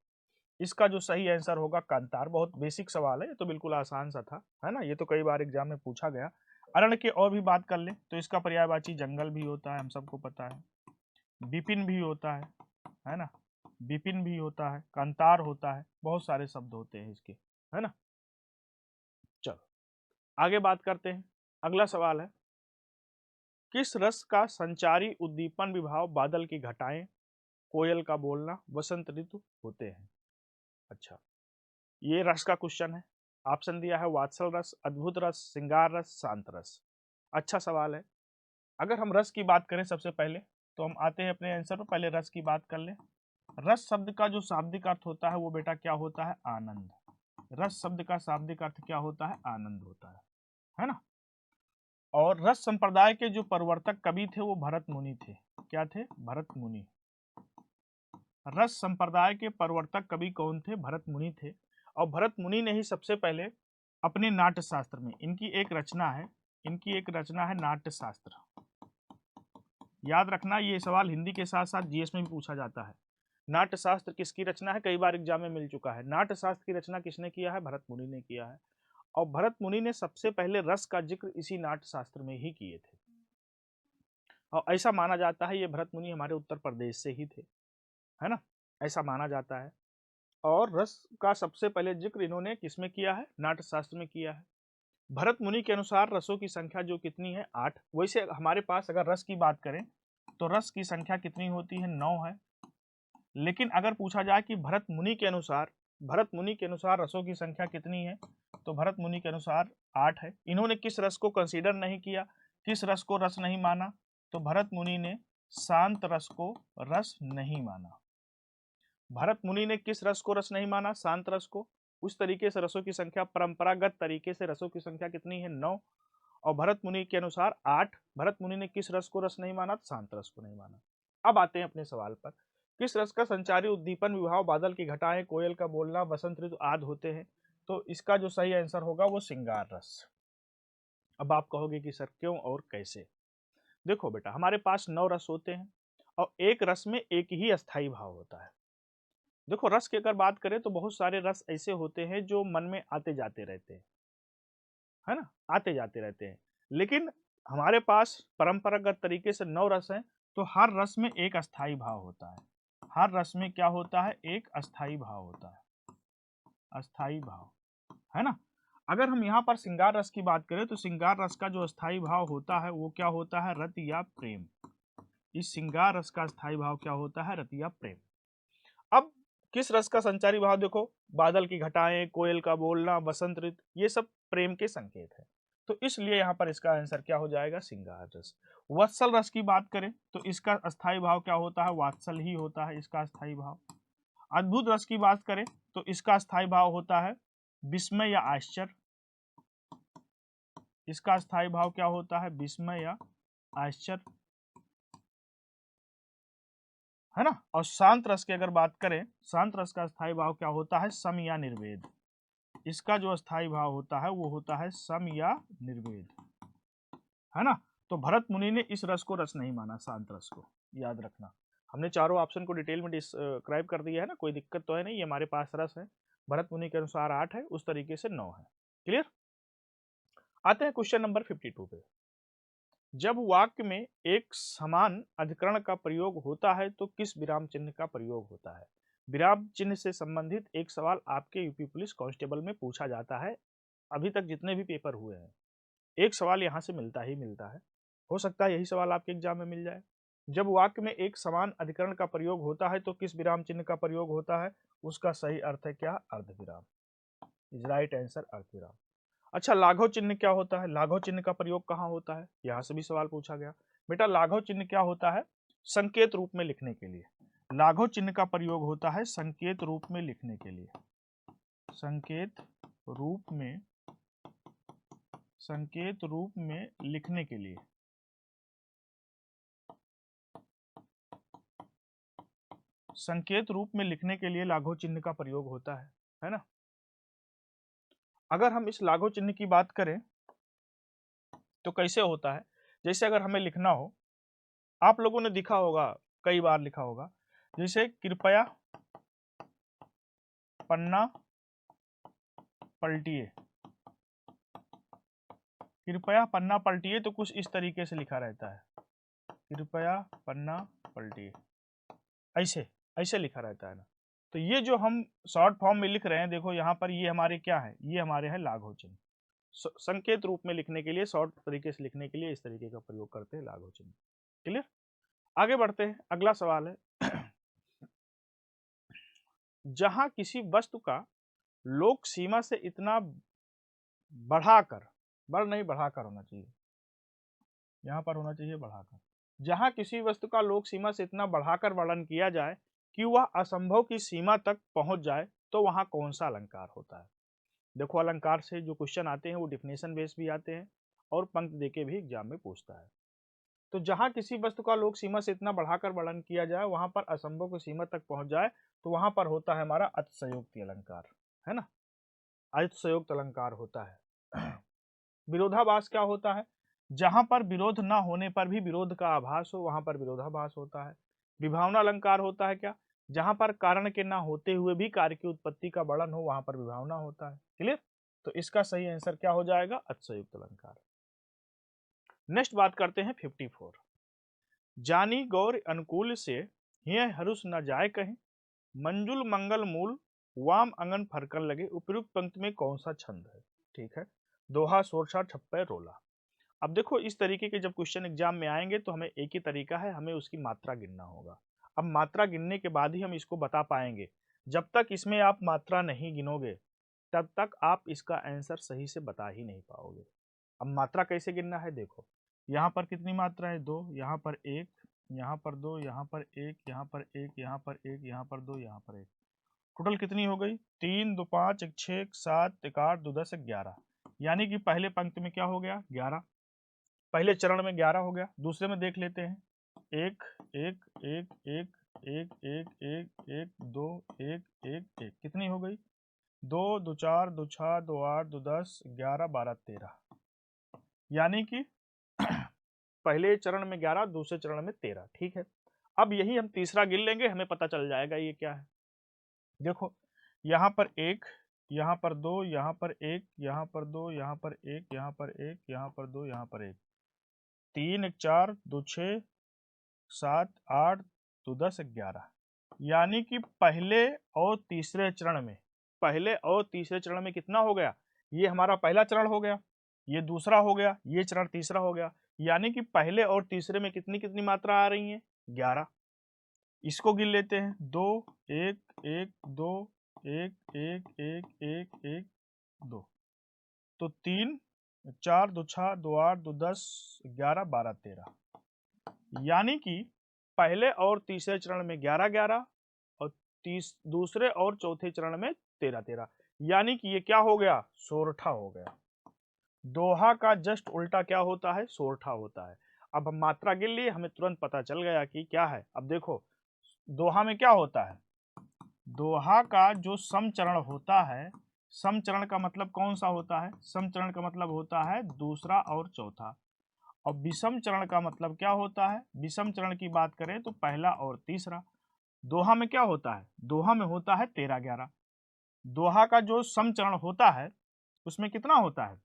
इसका जो सही आंसर होगा कंतार। बहुत बेसिक सवाल है, ये तो बिल्कुल आसान सा था, है ना। ये तो कई बार एग्जाम में पूछा गया। अरण्य की और भी बात कर ले तो इसका पर्यायवाची जंगल भी होता है, हम सबको पता है। विपिन भी होता है ना। विपिन भी होता है, कंतार होता है, बहुत सारे शब्द होते हैं इसके, है ना। चलो आगे बात करते हैं। अगला सवाल है, किस रस का संचारी उद्दीपन विभाव बादल की घटाएं, कोयल का बोलना, वसंत ऋतु होते हैं? अच्छा, ये रस का क्वेश्चन है। ऑप्शन दिया है वात्सल रस, अद्भुत रस, श्रृंगार रस, शांत रस। अच्छा सवाल है। अगर हम रस की बात करें सबसे पहले, तो हम आते हैं अपने आंसर पर। पहले रस की बात कर लें। रस शब्द का जो शाब्दिक अर्थ होता है वो बेटा क्या होता है? आनंद। रस शब्द का शाब्दिक अर्थ क्या होता है? आनंद होता है ना। और रस संप्रदाय के जो प्रवर्तक कवि थे वो भरत मुनि थे। क्या थे? भरत मुनि। रस संप्रदाय के प्रवर्तक कवि कौन थे? भरत मुनि थे। और भरत मुनि ने ही सबसे पहले अपने नाट्य शास्त्र में, इनकी एक रचना है नाट्य शास्त्र। याद रखना ये सवाल हिंदी के साथ साथ जीएस में भी पूछा जाता है। नाट्य शास्त्र किसकी रचना है? कई बार एग्जाम में मिल चुका है। नाट्य शास्त्र की रचना किसने किया है? भरत मुनि ने किया है। और भरत मुनि ने सबसे पहले रस का जिक्र इसी नाट्य शास्त्र में ही किए थे। और ऐसा माना जाता है ये भरत मुनि हमारे उत्तर प्रदेश से ही थे, है ना, ऐसा माना जाता है। और रस का सबसे पहले जिक्र इन्होंने किसमें किया है? नाट्य शास्त्र में किया है। भरत मुनि के अनुसार रसों की संख्या जो कितनी है? 8। वैसे हमारे पास अगर रस की बात करें तो रस की संख्या कितनी होती है? 9 है। लेकिन अगर पूछा जाए कि भरत मुनि के अनुसार रसों की संख्या कितनी है, तो भरत मुनि के अनुसार 8 है। इन्होंने किस रस को कंसीडर नहीं किया, किस रस को रस नहीं माना? तो भरत मुनि ने शांत रस को रस नहीं माना। भरत मुनि ने किस रस को रस नहीं माना? शांत रस को। उस तरीके से रसों की संख्या, परंपरागत तरीके से रसों की संख्या कितनी है? 9। और भरत मुनि के अनुसार 8। भरत मुनि ने किस रस को रस नहीं माना? शांत रस को नहीं माना। अब आते हैं अपने सवाल पर। किस रस का संचारी उद्दीपन, विवाह, बादल की घटाएं, कोयल का बोलना, बसंत ऋतु आदि होते हैं? तो इसका जो सही आंसर होगा वो श्रृंगार रस। अब आप कहोगे कि सर क्यों और कैसे? देखो बेटा, हमारे पास 9 रस होते हैं और एक रस में एक ही अस्थाई भाव होता है। देखो, रस की अगर बात करें तो बहुत सारे रस ऐसे होते हैं जो मन में आते जाते रहते हैं, है ना, आते जाते रहते हैं। लेकिन हमारे पास परंपरागत तरीके से 9 रस हैं, तो हर रस में एक अस्थाई भाव होता है। हर रस में क्या होता है? एक अस्थाई भाव होता है, अस्थाई भाव, है ना। अगर हम यहाँ पर श्रृंगार रस की बात करें तो श्रृंगार रस का जो अस्थाई भाव होता है वो क्या होता है? रति या प्रेम। इस श्रृंगार रस का अस्थाई भाव क्या होता है? रति या प्रेम। अब किस रस का संचारी भाव? देखो, बादल की घटाएं, कोयल का बोलना, बसंत ऋतु, ये सब प्रेम के संकेत है। तो इसलिए यहाँ पर इसका आंसर क्या हो जाएगा? श्रृंगार रस। वत्सल रस की बात करें तो इसका अस्थाई भाव क्या होता है? वात्सल ही होता है इसका अस्थाई भाव। अद्भुत रस की बात करें तो इसका अस्थाई भाव होता है विस्मय या आश्चर्य। इसका अस्थाई भाव क्या होता है? विस्मय या आश्चर्य, है ना। और शांत रस की अगर बात करें, शांत रस का अस्थाई भाव क्या होता है? सम या निर्वेद। इसका जो अस्थाई भाव होता है वो होता है सम या निर्वेद, है ना। तो भरत मुनि ने इस रस को रस नहीं माना, शांत रस को, याद रखना। हमने चारों ऑप्शन को डिटेल में डिस्क्राइब कर दिया है ना, कोई दिक्कत तो है नहीं। ये हमारे पास रस है, भरत मुनि के अनुसार 8 है, उस तरीके से 9 है। क्लियर। आते हैं क्वेश्चन नंबर 52 पे। जब वाक्य में एक समान अधिकरण का प्रयोग होता है तो किस विराम चिन्ह का प्रयोग होता है? विराम चिन्ह से संबंधित एक सवाल आपके यूपी पुलिस कांस्टेबल में पूछा जाता है। अभी तक जितने भी पेपर हुए हैं, एक सवाल यहाँ से मिलता ही मिलता है। हो सकता है यही सवाल आपके एग्जाम में मिल जाए। जब वाक्य में एक समान अधिकरण का प्रयोग होता है तो किस विराम चिन्ह का प्रयोग होता है? उसका सही अर्थ है क्या? अर्धविराम। इज राइट आंसर, अर्धविराम। अच्छा, लाघव चिन्ह क्या होता है? लाघव चिन्ह का प्रयोग कहाँ होता है? यहाँ से भी सवाल पूछा गया। बेटा, लाघव चिन्ह क्या होता है? संकेत रूप में लिखने के लिए। लाघव चिन्ह का प्रयोग होता है संकेत रूप में लिखने के लिए। संकेत रूप में, संकेत रूप में लिखने के लिए। संकेत रूप में लिखने के लिए लाघव चिन्ह का प्रयोग होता है ना। अगर हम इस लाघव चिन्ह की बात करें तो कैसे होता है? जैसे अगर हमें लिखना हो, आप लोगों ने दिखा होगा, कई बार लिखा होगा, जैसे कृपया पन्ना पलटिए। कृपया पन्ना पलटिए तो कुछ इस तरीके से लिखा रहता है, कृपया पन्ना पलटिए, ऐसे ऐसे लिखा रहता है ना। तो ये जो हम शॉर्ट फॉर्म में लिख रहे हैं, देखो यहाँ पर ये हमारे क्या है? ये हमारे हैं लाघव चिन्ह। संकेत रूप में लिखने के लिए, शॉर्ट तरीके से लिखने के लिए इस तरीके का प्रयोग करते हैं लाघव चिन्ह। क्लियर। आगे बढ़ते हैं, अगला सवाल है जहां किसी वस्तु का लोक सीमा से इतना बढ़ाकर, नहीं बढ़ाकर होना चाहिए, यहाँ पर होना चाहिए बढ़ाकर। जहां किसी वस्तु का लोक सीमा से इतना बढ़ाकर वर्णन किया जाए कि वह असंभव की सीमा तक पहुंच जाए तो वहां कौन सा अलंकार होता है? देखो अलंकार से जो क्वेश्चन आते हैं वो डिफिनेशन बेस भी आते हैं और पंक्ति देके भी एग्जाम में पूछता है। तो जहां किसी वस्तु का लोक सीमा से इतना बढ़ाकर वर्णन किया जाए, वहां पर असंभव की सीमा तक पहुंच जाए, तो वहां पर होता है हमारा अतिशयोक्ति अलंकार, है ना, अतिशयोक्त अलंकार होता है। विरोधाभास क्या होता है? जहां पर विरोध न होने पर भी विरोध का आभास हो, वहां पर विरोधाभास होता है। विभावना अलंकार होता है क्या? जहां पर कारण के ना होते हुए भी कार्य की उत्पत्ति का वर्णन हो, वहां पर विभावना होता है। क्लियर? तो इसका सही आंसर क्या हो जाएगा? अतिशयोक्त अलंकार। नेक्स्ट बात करते हैं 54। जानी गौर अनुकूल से यह हरुष न जाए कहीं, मंजुल मंगल मूल वाम अंगन फरकन लगे, उपयुक्त पंक्ति में कौन सा छंद है? ठीक है, दोहा, सोरठा, ठप्पे, रोला। अब देखो इस तरीके के जब क्वेश्चन एग्जाम में आएंगे तो हमें एक ही तरीका है, हमें उसकी मात्रा गिनना होगा। अब मात्रा गिनने के बाद ही हम इसको बता पाएंगे। जब तक इसमें आप मात्रा नहीं गिनोगे तब तक आप इसका आंसर सही से बता ही नहीं पाओगे। अब मात्रा कैसे गिनना है, देखो यहाँ पर कितनी मात्रा है? 2, यहाँ पर 1, यहाँ पर 2, यहाँ पर 1, यहाँ पर 1, यहाँ पर 1, यहाँ पर 2, यहाँ पर 1, टोटल कितनी हो गई? 3, 2, 5, 1, 6, 7, 1, 8, 2, 10, 11। यानी कि पहले पंक्ति में क्या हो गया? 11। पहले चरण में 11 हो गया। दूसरे में देख लेते हैं, 1 1 1 1 1 1 1 1 2 1 1 1, कितनी हो गई? 2 2 4 2 6 2 8 2 10 11 12 13। यानी कि पहले चरण में 11, दूसरे चरण में 13। ठीक है, अब यही हम तीसरा गिन लेंगे, हमें पता चल जाएगा ये क्या है। देखो यहाँ पर 1, यहाँ पर 2, यहाँ पर 1, यहाँ पर 2, यहाँ पर 1, यहाँ पर 1, यहाँ पर 2, यहाँ पर 1, 3 1 4 2 6 7 8 2 10 11। यानी कि पहले और तीसरे चरण में, पहले और तीसरे चरण में कितना हो गया? ये हमारा पहला चरण हो गया, ये दूसरा हो गया, ये चरण तीसरा हो गया। यानी कि पहले और तीसरे में कितनी कितनी मात्रा आ रही है? 11। इसको गिन लेते हैं, 2 1 1 2 1 1 1 1 1 2, तो 3 4 2 6 2 8 2 10 11 12 13। यानी कि पहले और तीसरे चरण में 11 11 और दूसरे और चौथे चरण में 13 13। यानी कि ये क्या हो गया? सोरठा हो गया। दोहा का जस्ट उल्टा क्या होता है? सोरठा होता है। अब हम मात्रा गिन लिए, हमें तुरंत पता चल गया कि क्या है। अब देखो दोहा में क्या होता है? दोहा का जो समचरण होता है, समचरण का मतलब कौन सा होता है? समचरण का मतलब होता है दूसरा और चौथा। और विषम चरण का मतलब क्या होता है? विषम चरण की बात करें तो पहला और तीसरा। दोहा में क्या होता है? दोहा में होता है 13 11। दोहा का जो समचरण होता है उसमें कितना होता है?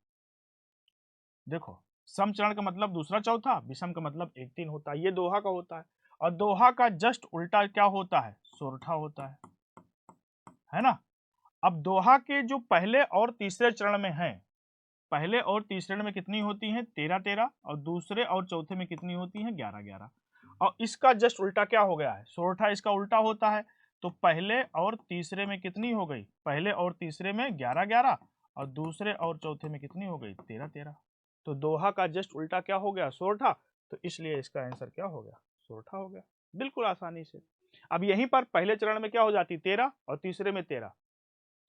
देखो समचरण का मतलब दूसरा चौथा, विषम का मतलब 1 3 होता है। ये दोहा का होता है। और दोहा का जस्ट उल्टा क्या होता है? सोरठा होता है ना। अब दोहा के जो पहले और तीसरे चरण में है, पहले और तीसरे में कितनी होती हैं? 13 13। और दूसरे और चौथे में कितनी होती हैं? 11 11। और इसका जस्ट उल्टा क्या हो गया है? सोरठा इसका उल्टा होता है। तो पहले और तीसरे में कितनी हो गई? पहले और तीसरे में 11 11 और दूसरे और चौथे में कितनी हो गई? 13 13। तो दोहा का जस्ट उल्टा क्या हो गया? सोरठा। तो इसलिए इसका आंसर क्या हो गया? सोरठा हो गया, बिल्कुल आसानी से। अब यहीं पर पहले चरण में क्या हो जाती? 13 और तीसरे में 13,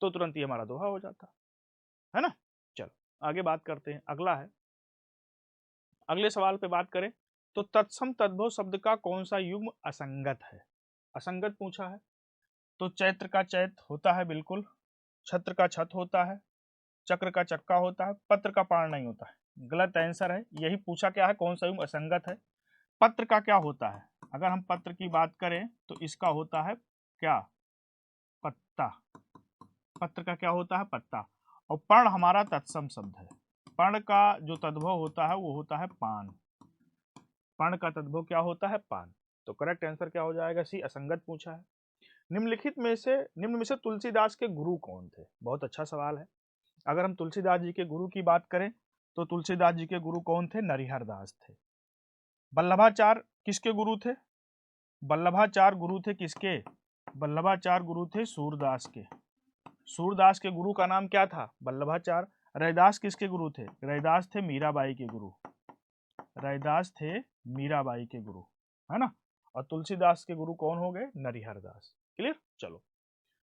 तो तुरंत ही हमारा दोहा हो जाता है ना। चलो आगे बात करते हैं। अगला है, अगले सवाल पे बात करें तो तत्सम तद्भव शब्द का कौन सा युग्म असंगत है? असंगत पूछा है। तो चैत्र का चैत होता है बिल्कुल, छत्र का छत होता है, चक्र का चक्का होता है, पत्र का पार नहीं होता है। गलत आंसर है। यही पूछा क्या है? कौन सा युग्म असंगत है? पत्र का क्या होता है? अगर हम पत्र की बात करें तो इसका होता है क्या? पत्ता। पत्र का क्या होता है? पत्ता। और पर्ण हमारा तत्सम शब्द है। पर्ण का जो तद्भव होता है वो होता है पान। पर्ण का तद्भव क्या होता है? पान। तो करेक्ट आंसर क्या हो जाएगा? सी, असंगत पूछा है। निम्न में से तुलसीदास के गुरु कौन थे? बहुत अच्छा सवाल है। अगर हम तुलसीदास जी के गुरु की बात करें तो तुलसीदास जी के गुरु कौन थे? नरिहर दास थे। वल्लभाचार्य किसके गुरु थे? वल्लभाचार्य गुरु थे किसके? वल्लभाचार्य गुरु थे सूरदास के। सूरदास के गुरु का नाम क्या था? वल्लभाचार्य। रैदास किसके गुरु थे? रैदास थे मीराबाई के गुरु। रैदास थे मीराबाई के गुरु, है ना। और तुलसीदास के गुरु कौन हो गए? नरिहर दास। क्लियर। चलो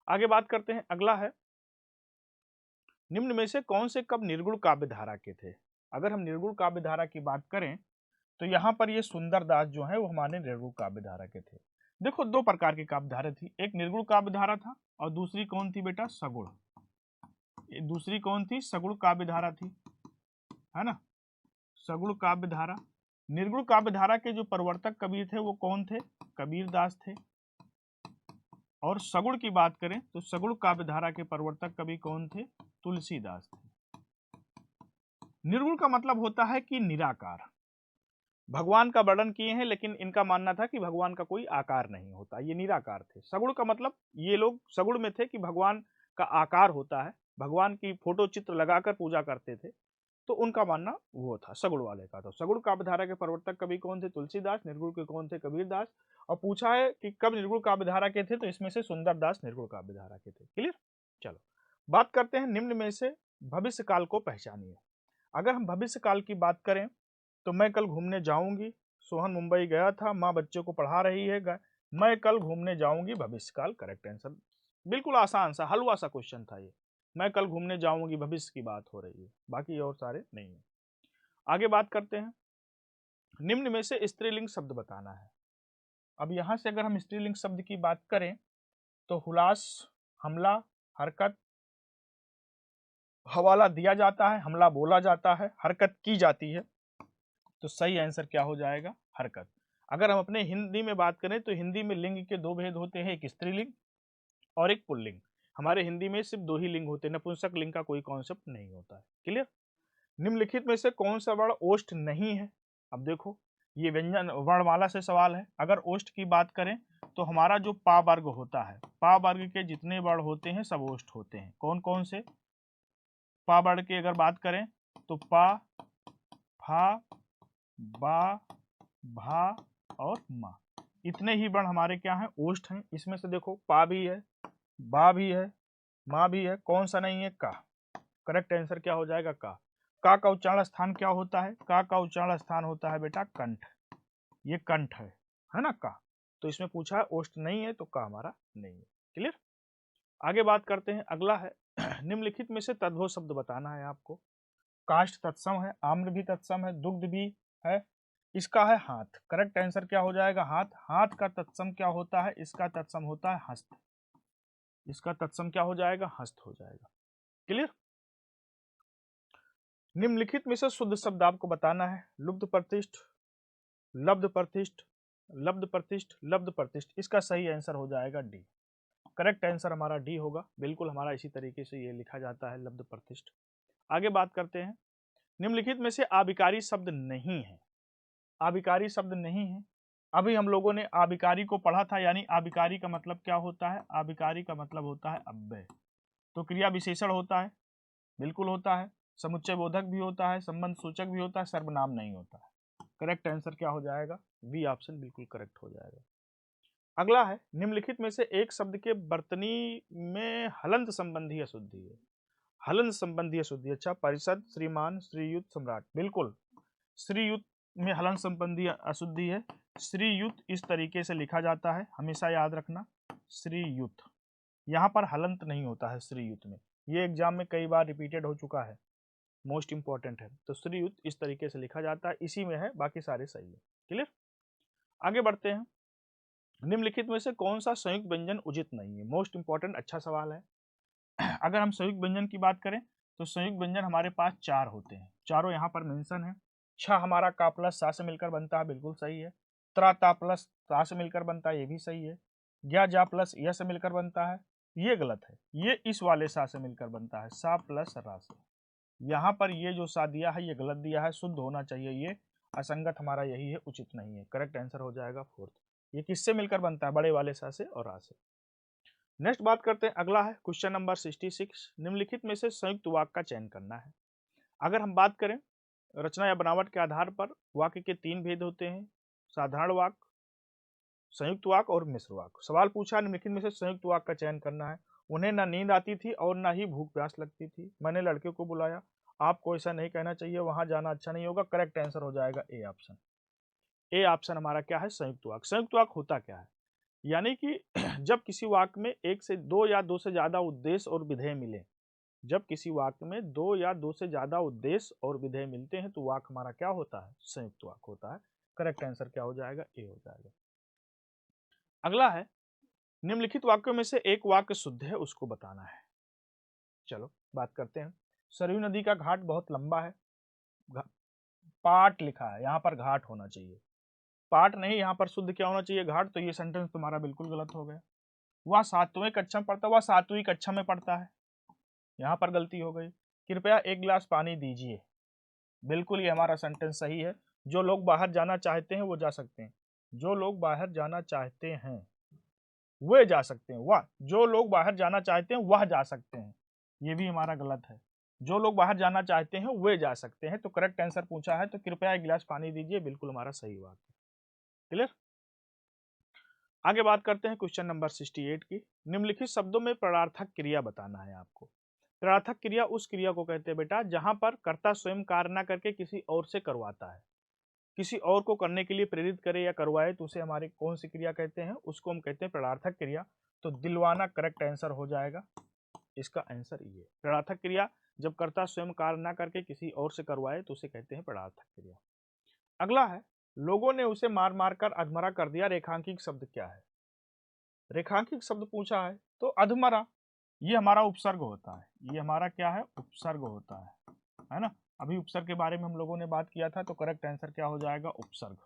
आगे बात करते हैं। अगला है, निम्न में से कौन से कब निर्गुण काव्य धारा के थे? अगर हम निर्गुण काव्य धारा की बात करें तो यहाँ पर ये सुंदरदास जो है वो हमारे निर्गुण काव्य धारा के थे। देखो दो प्रकार की काव्य धारा थी, एक निर्गुण काव्य धारा था और दूसरी कौन थी बेटा? सगुण। दूसरी कौन थी? सगुण काव्य धारा थी, है ना, सगुण काव्य धारा। निर्गुण काव्य धारा के जो प्रवर्तक कवि थे वो कौन थे? कबीरदास थे। और सगुण की बात करें तो सगुण काव्य धारा के प्रवर्तक कवि कौन थे? तुलसीदास थे। निर्गुण का मतलब होता है कि निराकार, भगवान का वर्णन किए हैं लेकिन इनका मानना था कि भगवान का कोई आकार नहीं होता, ये निराकार थे। सगुण का मतलब ये लोग सगुण में थे कि भगवान का आकार होता है, भगवान की फोटो चित्र लगाकर पूजा करते थे, तो उनका मानना वो था सगुण वाले का। तो सगुण काव्य धारा के प्रवर्तक कवि कौन थे? तुलसीदास। निर्गुण के कौन थे? कबीरदास। और पूछा है कि कब निर्गुण काव्य धारा के थे, तो इसमें से सुंदरदास निर्गुण काव्य धारा के थे। क्लियर? चलो बात करते हैं निम्न में से भविष्य काल को पहचानिए। अगर हम भविष्य काल की बात करें तो मैं कल घूमने जाऊंगी, सोहन मुंबई गया था, माँ बच्चों को पढ़ा रही है, मैं कल घूमने जाऊंगी, भविष्य काल। करेक्ट आंसर, बिल्कुल आसान सा हलवा सा क्वेश्चन था ये। मैं कल घूमने जाऊंगी, भविष्य की बात हो रही है, बाकी और सारे नहीं है। आगे बात करते हैं, निम्न में से स्त्रीलिंग शब्द बताना है। अब यहां से अगर हम स्त्रीलिंग शब्द की बात करें तो हुलास, हमला, हरकत। हवाला दिया जाता है, हमला बोला जाता है, हरकत की जाती है, तो सही आंसर क्या हो जाएगा? हरकत। अगर हम अपने हिंदी में बात करें तो हिंदी में लिंग के दो भेद होते हैं, एक स्त्रीलिंग और एक पुल्लिंग। हमारे हिंदी में सिर्फ दो ही लिंग होते हैं, नपुंसक लिंग का कोई कॉन्सेप्ट नहीं होता है। क्लियर? निम्नलिखित में से कौन सा वर्ण ओष्ठ नहीं है? अब देखो ये व्यंजन वर्णमाला से सवाल है। अगर ओष्ठ की बात करें तो हमारा जो पा वर्ग होता है, पा वर्ग के जितने वर्ण होते हैं सब ओष्ठ होते हैं। कौन कौन से? पा वर्ग की अगर बात करें तो पा, फा, बा, भा और मा, इतने ही वर्ण हमारे क्या हैं? ओष्ठ हैं। इसमें से देखो पा भी है, बा भी है, मा भी है, कौन सा नहीं है? का। करेक्ट आंसर क्या हो जाएगा? का का उच्चारण स्थान क्या होता है? का उच्चारण स्थान होता है बेटा कंठ। ये कंठ है ना का। तो इसमें पूछा है ओष्ठ नहीं है, तो का हमारा नहीं है। क्लियर? आगे बात करते हैं, अगला है निम्नलिखित में से तद्भव शब्द बताना है आपको। काष्ठ तत्सम है, आम्र भी तत्सम है, दुग्ध भी है, इसका है हाथ। करेक्ट आंसर क्या हो जाएगा? हाथ। हाथ का तत्सम क्या होता है? इसका तत्सम होता है हस्त। इसका तत्सम क्या हो जाएगा? हस्त हो जाएगा। क्लियर? निम्नलिखित में से शुद्ध शब्द आपको बताना है। लुब्ध प्रतिष्ठ, लब्ध प्रतिष्ठ, लब्ध प्रतिष्ठ, लब्ध प्रतिष्ठ, इसका सही आंसर हो जाएगा डी। करेक्ट आंसर हमारा डी होगा। बिल्कुल हमारा इसी तरीके से ये लिखा जाता है, लब्ध प्रतिष्ठ। आगे बात करते हैं, निम्नलिखित में से आविकारी शब्द नहीं है। आविकारी शब्द नहीं है। अभी हम लोगों ने आविकारी को पढ़ा था, यानी आविकारी का मतलब क्या होता है? आविकारी का मतलब होता है अव्यय। तो क्रिया विशेषण होता है, बिल्कुल होता है, समुच्चय बोधक भी होता है, संबंध सूचक भी होता है, सर्वनाम नहीं होता है। करेक्ट आंसर क्या हो जाएगा? बी ऑप्शन बिल्कुल करेक्ट हो जाएगा। अगला है, निम्नलिखित में से एक शब्द के वर्तनी में हलंत संबंधी अशुद्धि है। हलंत संबंधी अशुद्धि, अच्छा, परिषद, श्रीमान, श्रीयुत, सम्राट, बिल्कुल श्रीयुत में हलन संबंधी अशुद्धि है। श्रीयुत इस तरीके से लिखा जाता है, हमेशा याद रखना, श्रीयुत। यहाँ पर हलंत नहीं होता है श्रीयुत में, ये एग्जाम में कई बार रिपीटेड हो चुका है, मोस्ट इंपॉर्टेंट है। तो श्रीयुत इस तरीके से लिखा जाता है, इसी में है, बाकी सारे सही है। क्लियर? आगे बढ़ते हैं, निम्नलिखित में से कौन सा संयुक्त व्यंजन उचित नहीं है? मोस्ट इंपॉर्टेंट, अच्छा सवाल है। अगर हम संयुक्त व्यंजन की बात करें तो संयुक्त व्यंजन हमारे पास चार होते हैं, चारों यहाँ पर मेंशन है। छ हमारा का प्लस सा से मिलकर बनता है, बिल्कुल सही है। त्रा ता प्लस ता से मिलकर बनता है, ये भी सही है। ज्ञा जा प्लस य से मिलकर बनता है, ये गलत है, ये इस वाले सा से मिलकर बनता है, सा प्लस रा से। यहाँ पर ये जो सा दिया है ये गलत दिया है, शुद्ध होना चाहिए, ये असंगत हमारा यही है, उचित नहीं है। करेक्ट आंसर हो जाएगा फोर्थ। ये किससे मिलकर बनता है? बड़े वाले सा से और रा से। नेक्स्ट बात करते हैं, अगला है क्वेश्चन नंबर 66। निम्नलिखित में से संयुक्त वाक्य का चयन करना है। अगर हम बात करें रचना या बनावट के आधार पर वाक्य के तीन भेद होते हैं, साधारण वाक्य, संयुक्त वाक्य और मिश्र वाक्य। सवाल पूछा निम्नलिखित में से संयुक्त वाक्य का चयन करना है। उन्हें ना नींद आती थी और ना ही भूख प्यास लगती थी, मैंने लड़के को बुलाया, आपको ऐसा नहीं कहना चाहिए, वहां जाना अच्छा नहीं होगा। करेक्ट आंसर हो जाएगा ए ऑप्शन। ए ऑप्शन हमारा क्या है? संयुक्त वाक्य। संयुक्त वाक्य होता क्या है? यानी कि जब किसी वाक्य में एक से दो या दो से ज्यादा उद्देश्य और विधेय मिले, जब किसी वाक्य में दो या दो से ज्यादा उद्देश्य और विधेय मिलते हैं तो वाक्य हमारा क्या होता है? संयुक्त वाक्य होता है। करेक्ट आंसर क्या हो जाएगा? ए हो जाएगा। अगला है, निम्नलिखित वाक्यों में से एक वाक्य शुद्ध है, उसको बताना है। चलो बात करते हैं। सरयू नदी का घाट बहुत लंबा है। पाट लिखा है, यहाँ पर घाट होना चाहिए, पाट नहीं, यहाँ पर शुद्ध क्या होना चाहिए? घाट। तो ये सेंटेंस तुम्हारा बिल्कुल गलत हो गया। वह 7वीं कक्षा में पढ़ता, वह 7वीं कक्षा में पढ़ता है, यहाँ पर गलती हो गई। कृपया एक गिलास पानी दीजिए, बिल्कुल ये हमारा सेंटेंस सही है। जो लोग बाहर जाना चाहते हैं वो जा सकते हैं, जो लोग बाहर जाना चाहते हैं वे जा सकते हैं, वह, जो लोग बाहर जाना चाहते हैं वह जा सकते हैं, ये भी हमारा गलत है। जो लोग बाहर जाना चाहते हैं वे जा सकते हैं। तो करेक्ट आंसर पूछा है तो कृपया एक गिलास पानी दीजिए, बिल्कुल हमारा सही बात है। क्लियर? आगे बात करते हैं क्वेश्चन नंबर 68 की। निम्नलिखित शब्दों में प्रार्थक क्रिया बताना है आपको। प्रार्थक क्रिया उस क्रिया को कहते हैं बेटा जहां पर कर्ता स्वयं कार्य न करके किसी और से करवाता है, किसी और को करने के लिए प्रेरित करे या करवाए तो उसे हमारे कौन सी क्रिया कहते हैं? उसको हम कहते हैं प्रार्थक क्रिया। तो दिलवाना करेक्ट आंसर हो जाएगा, इसका आंसर ये। प्रार्थक क्रिया जब कर्ता स्वयं कार्य न करके किसी और से करवाए तो उसे कहते हैं प्रार्थक क्रिया। अगला है, लोगों ने उसे मार मार कर अधमरा कर दिया, रेखांकित शब्द क्या है? रेखांकित शब्द पूछा है तो अधमरा ये हमारा उपसर्ग होता है, ये हमारा क्या है? उपसर्ग होता है ना। अभी उपसर्ग के बारे में हम लोगों ने बात किया था, तो करेक्ट आंसर क्या हो जाएगा? उपसर्ग।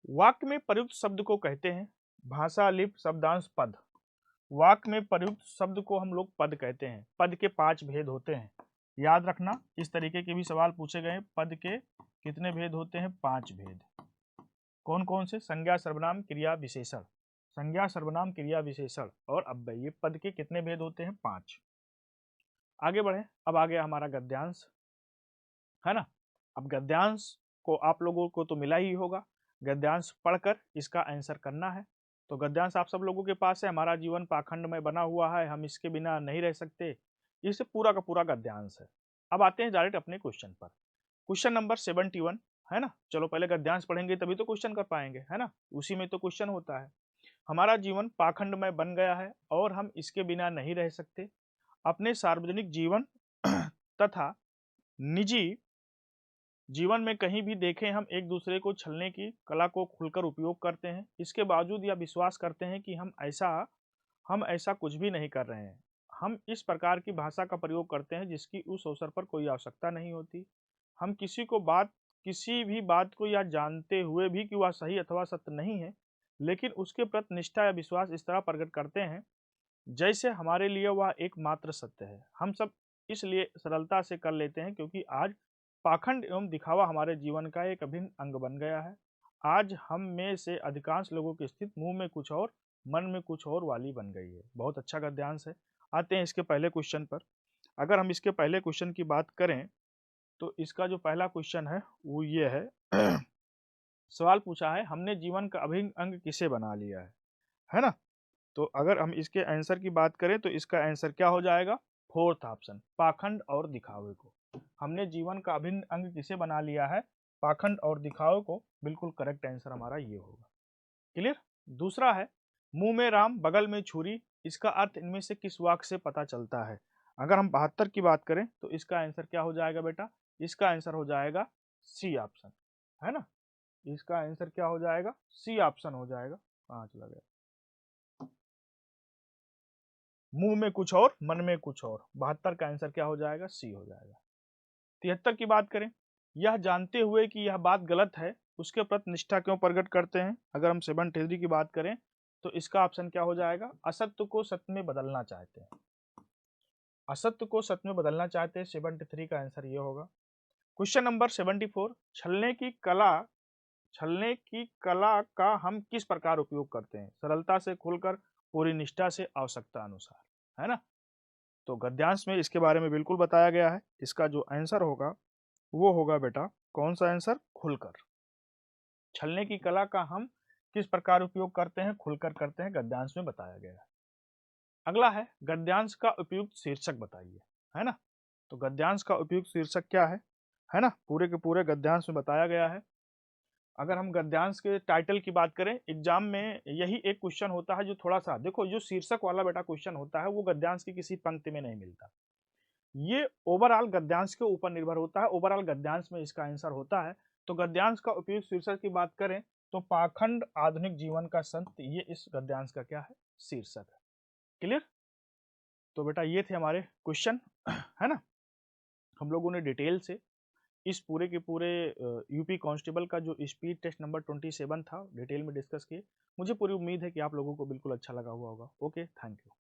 वाक्य में प्रयुक्त शब्द को कहते हैं भाषा, लिप, शब्दांश, पद। वाक्य में प्रयुक्त शब्द को हम लोग पद कहते हैं। पद के 5 भेद होते हैं, याद रखना, इस तरीके के भी सवाल पूछे गए। पद के कितने भेद होते हैं? 5 भेद। कौन कौन से? संज्ञा, सर्वनाम, क्रिया, विशेषण। संज्ञा, सर्वनाम, क्रिया, विशेषण और अव्यय, ये पद के कितने भेद होते हैं? 5। आगे बढ़े, अब आ गया हमारा गद्यांश, है ना। अब गद्यांश को आप लोगों को तो मिला ही होगा, गद्यांश पढ़कर इसका आंसर करना है। तो गद्यांश आप सब लोगों के पास है। हमारा जीवन पाखंड में बना हुआ है, हम इसके बिना नहीं रह सकते, इससे पूरा का पूरा गद्यांश है। अब आते हैं डायरेक्ट अपने क्वेश्चन पर। क्वेश्चन नंबर 71, है ना। चलो पहले गद्यांश पढ़ेंगे तभी तो क्वेश्चन कर पाएंगे, है ना, उसी में तो क्वेश्चन होता है। हमारा जीवन पाखंड में बन गया है और हम इसके बिना नहीं रह सकते। अपने सार्वजनिक जीवन तथा निजी जीवन में कहीं भी देखें हम एक दूसरे को छलने की कला को खुलकर उपयोग करते हैं। इसके बावजूद यह विश्वास करते हैं कि हम ऐसा कुछ भी नहीं कर रहे हैं। हम इस प्रकार की भाषा का प्रयोग करते हैं जिसकी उस अवसर पर कोई आवश्यकता नहीं होती। हम किसी भी बात को यह जानते हुए भी कि वह सही अथवा सत्य नहीं है, लेकिन उसके प्रति निष्ठा या विश्वास इस तरह प्रकट करते हैं जैसे हमारे लिए वह एकमात्र सत्य है। हम सब इसलिए सरलता से कर लेते हैं क्योंकि आज पाखंड एवं दिखावा हमारे जीवन का एक अभिन्न अंग बन गया है। आज हम में से अधिकांश लोगों की स्थिति मुंह में कुछ और मन में कुछ और वाली बन गई है। बहुत अच्छा गद्यांश है। आते हैं इसके पहले क्वेश्चन पर। अगर हम इसके पहले क्वेश्चन की बात करें तो इसका जो पहला क्वेश्चन है वो ये है सवाल पूछा है, हमने जीवन का अभिन्न अंग किसे बना लिया है ना। तो अगर हम इसके आंसर की बात करें तो इसका आंसर क्या हो जाएगा? 4th ऑप्शन, पाखंड और दिखावे को। हमने जीवन का अभिन्न अंग किसे बना लिया है? पाखंड और दिखावे को। बिल्कुल करेक्ट आंसर हमारा ये होगा। क्लियर? दूसरा है, मुंह में राम बगल में छुरी, इसका अर्थ इनमें से किस वाक्य से पता चलता है? अगर हम 72 की बात करें तो इसका आंसर क्या हो जाएगा बेटा? इसका आंसर हो जाएगा सी ऑप्शन, है ना। इसका आंसर क्या हो जाएगा? सी ऑप्शन हो जाएगा। कहाँ चला गया? मुंह में कुछ और मन में कुछ और। 72 का आंसर क्या हो जाएगा? सी हो जाएगा। 73 की बात करें, यह जानते हुए कि यह बात गलत है उसके प्रति निष्ठा क्यों प्रकट करते हैं? अगर हम 73 की बात करें तो इसका ऑप्शन क्या हो जाएगा? असत्य को सत्य में बदलना चाहते हैं। असत्य को सत्य में बदलना चाहते हैं, 73 का आंसर ये होगा। क्वेश्चन नंबर 74, छलने की कला का हम किस प्रकार उपयोग करते हैं? सरलता से, खुलकर, पूरी निष्ठा से, आवश्यकता अनुसार, है ना। तो गद्यांश में इसके बारे में बिल्कुल बताया गया है। इसका जो आंसर होगा वो होगा बेटा, कौन सा आंसर? खुलकर। छलने की कला का हम किस प्रकार उपयोग करते हैं? खुलकर करते हैं, गद्यांश में बताया गया है। अगला है, गद्यांश का उपयुक्त शीर्षक बताइए, है ना। तो गद्यांश का उपयुक्त शीर्षक क्या है ना, पूरे के पूरे गद्यांश में बताया गया है। अगर हम गद्यांश के टाइटल की बात करें, एग्जाम में यही एक क्वेश्चन होता है जो थोड़ा सा, देखो जो शीर्षक वाला बेटा क्वेश्चन होता है वो गद्यांश की किसी पंक्ति में नहीं मिलता। ये ओवरऑल गद्यांश के ऊपर निर्भर होता है, ओवरऑल गद्यांश में इसका आंसर होता है। तो गद्यांश का उपयोग शीर्षक की बात करें तो पाखंड आधुनिक जीवन का संत, ये इस गद्यांश का क्या है, शीर्षक है। क्लियर? तो बेटा ये थे हमारे क्वेश्चन, है ना। हम लोगों ने डिटेल से इस पूरे के पूरे यूपी कांस्टेबल का जो स्पीड टेस्ट नंबर 27 था डिटेल में डिस्कस किए। मुझे पूरी उम्मीद है कि आप लोगों को बिल्कुल अच्छा लगा हुआ होगा। Okay, thank you.